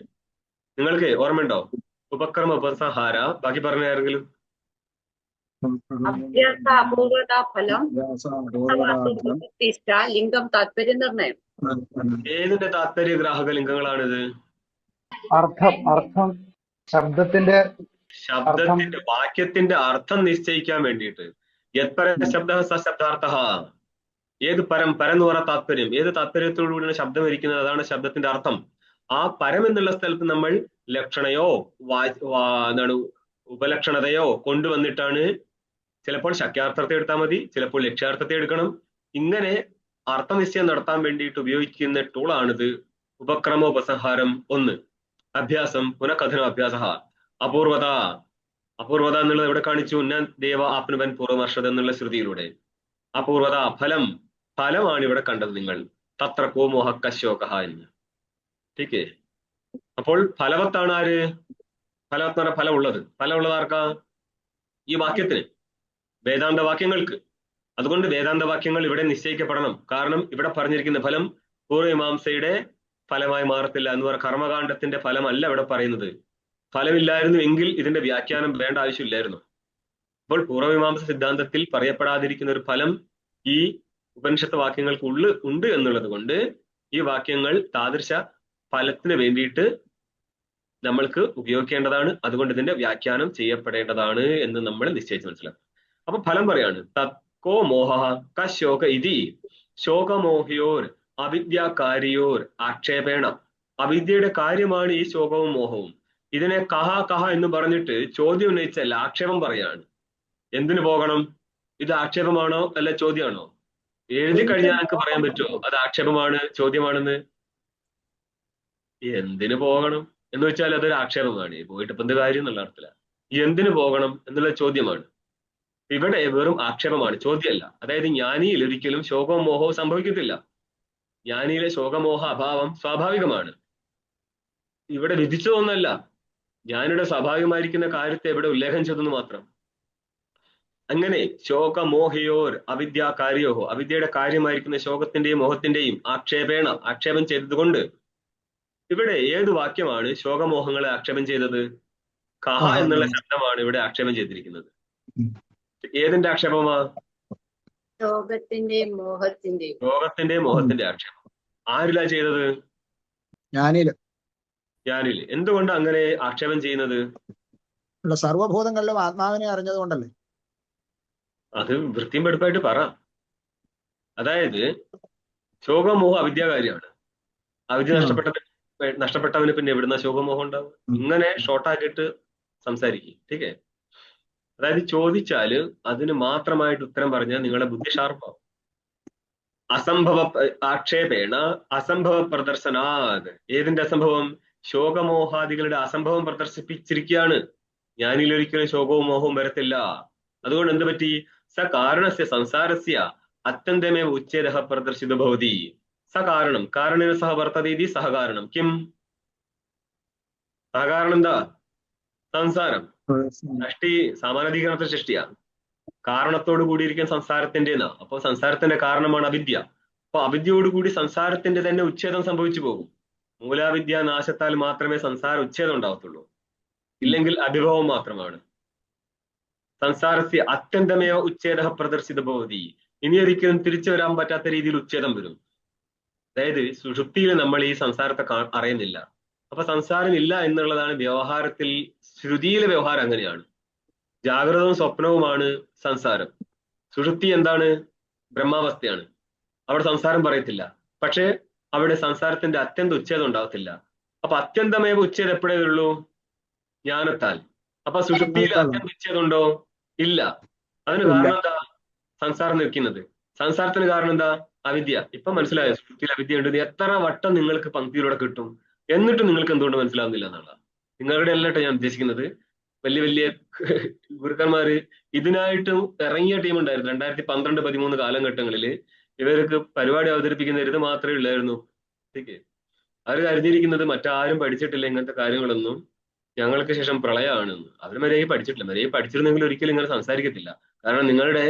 നിങ്ങൾക്ക് ഓർമ്മയുണ്ടോ? ഉപക്രമ ഉപസംഹാര. ബാക്കി പറഞ്ഞ ആരെങ്കിലും? അഭ്യാസ അപൂർവത ഫലം ലിംഗം താത്പര്യ നിർണയം. ഏതിന്റെ താത്പര്യഗ്രാഹക ലിംഗങ്ങളാണിത്? അർത്ഥം ശബ്ദത്തിന്റെ വാക്യത്തിന്റെ അർത്ഥം നിശ്ചയിക്കാൻ വേണ്ടിയിട്ട്. യത്പര ശബ്ദ സശബ്ദാർത്ഥ. ഏത് പരം? പരം എന്ന് പറഞ്ഞ താത്പര്യം. ഏത് താത്പര്യത്തോടുകൂടിയാണ് ശബ്ദം ഇരിക്കുന്നത്? അതാണ് ശബ്ദത്തിന്റെ അർത്ഥം. ആ പരം എന്നുള്ള സ്ഥലത്ത് നമ്മൾ ലക്ഷണയോ എന്താണ് ഉപലക്ഷണതയോ കൊണ്ടുവന്നിട്ടാണ്. ചിലപ്പോൾ ശക്യാർത്ഥത്തെ എടുത്താൽ മതി, ചിലപ്പോൾ ലക്ഷ്യാർത്ഥത്തെ എടുക്കണം. ഇങ്ങനെ അർത്ഥനിശ്ചയം നടത്താൻ വേണ്ടിയിട്ട് ഉപയോഗിക്കുന്ന ടൂളാണിത് ഉപക്രമോപസംഹാരം 1. അഭ്യാസം പുനഃകഥന അഭ്യാസ. അപൂർവത. അപൂർവത എന്നുള്ളത് എവിടെ കാണിച്ചു? ഞാൻ ദേവ ആപ്നുവൻ പൂർവമർഷത് എന്നുള്ള ശ്രുതിയിലൂടെ. അപൂർവത ഫലമാണ് ഇവിടെ കണ്ടത് നിങ്ങൾ. തത്ര കോ മോഹ കശോക എന്ന്. ടീക്കേ. അപ്പോൾ ഫലവത്താണ് ആര്? ഫലവത്ത് പറഞ്ഞ ഫലമുള്ളത് ആർക്കാ? ഈ വാക്യത്തിന്, വേദാന്ത വാക്യങ്ങൾക്ക്. അതുകൊണ്ട് വേദാന്ത വാക്യങ്ങൾ ഇവിടെ നിശ്ചയിക്കപ്പെടണം. കാരണം ഇവിടെ പറഞ്ഞിരിക്കുന്ന ഫലം പൂർവമീമാംസയുടെ ഫലമായി മാറത്തില്ല എന്ന് പറഞ്ഞ കർമ്മകാണ്ഡത്തിന്റെ ഫലമല്ല ഇവിടെ പറയുന്നത്. ഫലമില്ലായിരുന്നു എങ്കിൽ ഇതിന്റെ വ്യാഖ്യാനം വേണ്ട ആവശ്യമില്ലായിരുന്നു. അപ്പോൾ പൂർവമീമാംസ സിദ്ധാന്തത്തിൽ പറയപ്പെടാതിരിക്കുന്ന ഒരു ഫലം ഈ ഉപനിഷത്ത് വാക്യങ്ങൾക്ക് ഉണ്ട് എന്നുള്ളത് കൊണ്ട് ഈ വാക്യങ്ങൾ താദൃശ ഫലത്തിന് വേണ്ടിയിട്ട് നമ്മൾക്ക് ഉപയോഗിക്കേണ്ടതാണ്. അതുകൊണ്ട് ഇതിന്റെ വ്യാഖ്യാനം ചെയ്യപ്പെടേണ്ടതാണ് എന്ന് നമ്മൾ നിശ്ചയിച്ച് മനസ്സിലാക്കും. അപ്പൊ ഫലം പറയാണ്. തത്കോ മോഹ കശോക ഇതി ശോകമോഹയോർ അവിദ്യാകാരിയോർ ആക്ഷേപേണ. അവിദ്യയുടെ കാര്യമാണ് ഈ ശോകവും മോഹവും. ഇതിനെ കഹ എന്ന് പറഞ്ഞിട്ട് ചോദ്യം ഉന്നയിച്ചല്ല, ആക്ഷേപം പറയാണ്. എന്തിനു പോകണം? ഇത് ആക്ഷേപമാണോ അല്ല ചോദ്യമാണോ? എഴുതി കഴിഞ്ഞാൽ എനിക്ക് പറയാൻ പറ്റുമോ അത് ആക്ഷേപമാണ് ചോദ്യമാണെന്ന്? എന്തിനു പോകണം എന്ന് വെച്ചാൽ അതൊരു ആക്ഷേപമാണ്. പോയിട്ട് ഇപ്പൊ എന്ത് കാര്യം എന്നുള്ള അർത്ഥത്തില. എന്തിനു പോകണം എന്നുള്ള ചോദ്യമാണ്. ഇവിടെ വെറും ആക്ഷേപമാണ്, ചോദ്യമല്ല. അതായത് ജ്ഞാനിയിൽ ഒരിക്കലും ശോകവും മോഹവും സംഭവിക്കത്തില്ല. ജ്ഞാനിയിലെ ശോകമോഹ അഭാവം സ്വാഭാവികമാണ്. ഇവിടെ വിധിച്ചതൊന്നല്ല, ജ്ഞാനിയുടെ സ്വാഭാവികമായിരിക്കുന്ന കാര്യത്തെ ഇവിടെ ഉല്ലേഖം ചെയ്തെന്ന് മാത്രം. അങ്ങനെ ശോകമോഹയോർ അവിദ്യാകാര്യോഹോ, അവിദ്യയുടെ കാര്യമായിരിക്കുന്ന ശോകത്തിന്റെയും മോഹത്തിന്റെയും ആക്ഷേപം ചെയ്തതുകൊണ്ട് ഇവിടെ ഏത് വാക്യമാണ് ശോകമോഹങ്ങളെ ആക്ഷേപം ചെയ്തത്? കഹ എന്നുള്ള ശബ്ദമാണ് ഇവിടെ ആക്ഷേപം ചെയ്തിരിക്കുന്നത്. ഏതിന്റെ ആക്ഷേപമാ? ശോകത്തിന്റെയും മോഹത്തിന്റെ ആക്ഷേപം. ആരിലാ ചെയ്തത്? ജ്ഞാനിൽ. എന്തുകൊണ്ട് അങ്ങനെ ആക്ഷേപം ചെയ്യുന്നത്? സർവഭൂതങ്ങളിലും ആത്മാവിനെ അറിഞ്ഞത് കൊണ്ടല്ലേ? അത് വൃത്തിയും വെടുപ്പായിട്ട് പറ. അതായത് ശോകമോഹം അവിദ്യാകാര്യമാണ്. അവിദ്യ നഷ്ടപ്പെട്ടവന് പിന്നെ എവിടുന്ന ശോകമോഹം ഉണ്ടാവും? ഇങ്ങനെ ഷോർട്ടാക്കിയിട്ട് സംസാരിക്കും. ടീക്കേ? അതായത് ചോദിച്ചാല് അതിന് മാത്രമായിട്ട് ഉത്തരം പറഞ്ഞാൽ നിങ്ങളുടെ ബുദ്ധി ഷാർപ്പാവും. ആക്ഷേപേണ അസംഭവ പ്രദർശനാത്. ഏതിന്റെ അസംഭവം? ശോകമോഹാദികളുടെ അസംഭവം പ്രദർശിപ്പിച്ചിരിക്കുകയാണ്. ജ്ഞാനിലൊരിക്കലും ശോകവും മോഹവും വരത്തില്ല. അതുകൊണ്ട് എന്ത് പറ്റി? സകാരണസ്യ സംസാരസ്യ അത്യന്തമേവ ഉച്ഛേദഃ പ്രദർശിതോ ഭവതി. സകാരണം കാരണേന സഹ വർത്തതേതി സഹകാരണം. കിം സഹകാരണം? എന്താ? സംസാരം. സൃഷ്ടി സാമാനാധികരണത്തെ സൃഷ്ടിയാ. കാരണത്തോട് കൂടിയിരിക്കുന്ന സംസാരത്തിൻ്റെന്നാ. അപ്പൊ സംസാരത്തിന്റെ കാരണമാണ് അവിദ്യ. അപ്പൊ അവിദ്യയോടുകൂടി സംസാരത്തിന്റെ തന്നെ ഉച്ഛേദം സംഭവിച്ചു പോകും. മൂലാവിദ്യ നാശത്താൽ മാത്രമേ സംസാര ഉച്ഛേദം ഉണ്ടാവത്തുള്ളൂ. ഇല്ലെങ്കിൽ അഭിഭവം മാത്രമാണ്. സംസാരസ്യ അത്യന്തമേവ ഉച്ഛേദഃ പ്രദർശിത ഭവതി. ഇനി ഒരിക്കലും തിരിച്ചു വരാൻ പറ്റാത്ത രീതിയിൽ ഉച്ഛേദം വരും. അതായത് സുഷുപ്തിയിൽ നമ്മൾ ഈ സംസാരത്തെ അറിയുന്നില്ല. അപ്പൊ സംസാരം ഇല്ല എന്നുള്ളതാണ് വ്യവഹാരത്തിൽ. ശ്രുതിയിലെ വ്യവഹാരം അങ്ങനെയാണ്. ജാഗ്രതവും സ്വപ്നവുമാണ് സംസാരം. സുഷുപ്തി എന്താണ്? ബ്രഹ്മാവസ്ഥയാണ്. അവിടെ സംസാരം പറയത്തില്ല. പക്ഷെ അവിടെ സംസാരത്തിന്റെ അത്യന്ത ഉച്ഛേദം ഉണ്ടാകത്തില്ല. അപ്പൊ അത്യന്തമേവ ഉച്ഛേദം എപ്പോഴേ ഉള്ളൂ? ജ്ഞാനത്താൽ. അപ്പൊ സുഷുപ്തിയിൽ അത്യന്ത ഉച്ഛേദം ഉണ്ടോ? ഇല്ല. അതിന് കാരണം എന്താ? സംസാരം നിൽക്കുന്നത്. സംസാരത്തിന് കാരണം എന്താ? അവിദ്യ. ഇപ്പൊ മനസ്സിലായോ സുഷുപ്തിയിൽ അവിദ്യ ഉണ്ട്? എത്ര വട്ടം നിങ്ങൾക്ക് പങ്ക്തിയിലൂടെ കിട്ടും, എന്നിട്ട് നിങ്ങൾക്ക് എന്തുകൊണ്ട് മനസ്സിലാവുന്നില്ല എന്നുള്ളതാണ്. നിങ്ങളുടെ അല്ലട്ടോ ഞാൻ ഉദ്ദേശിക്കുന്നത്. വലിയ വലിയ ഗുരുക്കന്മാര് ഇതിനായിട്ട് ഇറങ്ങിയ ടീം ഉണ്ടായിരുന്നു. 2012-13 കാലഘട്ടങ്ങളിൽ ഇവർക്ക് പരിപാടി അവതരിപ്പിക്കുന്ന ഇത് മാത്രമേ ഉള്ളായിരുന്നു. അവർ കരുതിയിരിക്കുന്നത് മറ്റാരും പഠിച്ചിട്ടില്ല ഇങ്ങനത്തെ കാര്യങ്ങളൊന്നും, ഞങ്ങൾക്ക് ശേഷം പ്രളയമാണെന്ന്. അവർ മര്യാദയ്ക്ക് പഠിച്ചിട്ടില്ല. മര്യാദയ്ക്ക് പഠിച്ചിരുന്നെങ്കിൽ ഒരിക്കലും ഇങ്ങനെ സംസാരിക്കത്തില്ല. കാരണം നിങ്ങളുടെ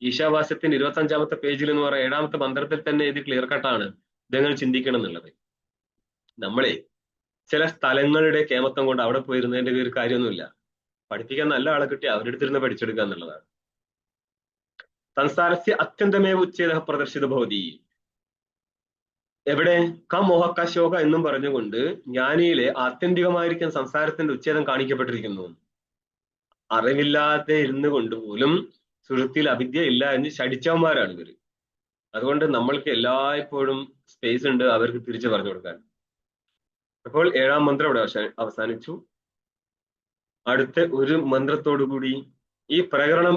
ഈശാവാസ്യത്തിന്റെ 25-ാമത്തെ പേജിൽ എന്ന് പറയുന്ന 7-ാമത്തെ മന്ത്രത്തിൽ തന്നെ ഇത് ക്ലിയർ കട്ടാണ് ഇതെങ്ങനെ ചിന്തിക്കണം എന്നുള്ളത്. നമ്മളെ ചില സ്ഥലങ്ങളുടെ കേമത്വം കൊണ്ട് അവിടെ പോയിരുന്നതിന്റെ ഒരു കാര്യമൊന്നുമില്ല. പഠിപ്പിക്കാൻ നല്ല ആളെ കിട്ടി അവരുടെ അടുത്തിരുന്ന് പഠിച്ചെടുക്കുക എന്നുള്ളതാണ്. സംസാരസ്യ അത്യന്തമേവ ഉച്ഛേദഃ പ്രദർശിത ഭവതി. എവിടെ? മോഹക്ക ശോക എന്നും പറഞ്ഞുകൊണ്ട് ജ്ഞാനിയിലെ ആത്യന്തികമായിരിക്കും സംസാരത്തിന്റെ ഉച്ഛേദം കാണിക്കപ്പെട്ടിരിക്കുന്നു. അറിവില്ലാതെ ഇരുന്നു കൊണ്ട് പോലും സുഷുപ്തിയിൽ അവിദ്യ ഇല്ല എന്ന് ശടിച്ചവന്മാരാണ് ഇവര്. അതുകൊണ്ട് നമ്മൾക്ക് എല്ലായ്പ്പോഴും സ്പേസ് ഉണ്ട് അവർക്ക് തിരിച്ചു പറഞ്ഞു കൊടുക്കാൻ. അപ്പോൾ 7-ാം മന്ത്രം ഇവിടെ അവസാനിച്ചു. അടുത്ത ഒരു മന്ത്രത്തോടു കൂടി ഈ പ്രകരണം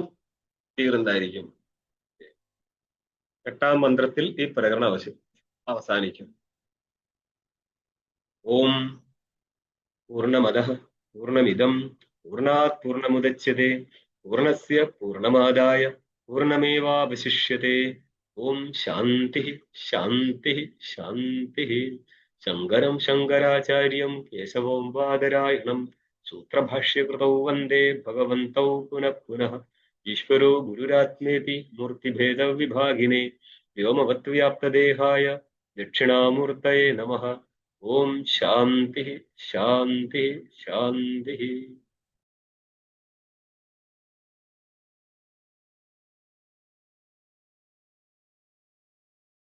തീർന്നതായിരിക്കും. 8-ാം മന്ത്രത്തിൽ ഈ പ്രകരണം അവസാനിക്കും. ഓം പൂർണ്ണമദഃ പൂർണ്ണമിദം പൂർണ്ണാത് പൂർണ്ണമുദച്യത്തെ പൂർണ്ണസ്യ പൂർണ്ണമാദായ പൂർണ്ണമേവാവശിഷ്യത്തെ. ഓം ശാന്തി ശാന്തി ശാന്തി. ശങ്കരം ശങ്കരാചാര്യം കേശവം ബാദരായണം സൂത്രഭാഷ്യകൃതൗ വന്ദേ ഭഗവന്തൗ പുനഃ പുനഃ. ഈശ്വരോ ഗുരുരാത്മേതി മൂർത്തിഭേദ വിഭാഗിനെ വ്യോമവത്വ്യാപ്തദേഹായ ദക്ഷിണാമൂർത്തയേ നമഃ. ഓം ശാന്തി ശാന്തി ശാന്തി.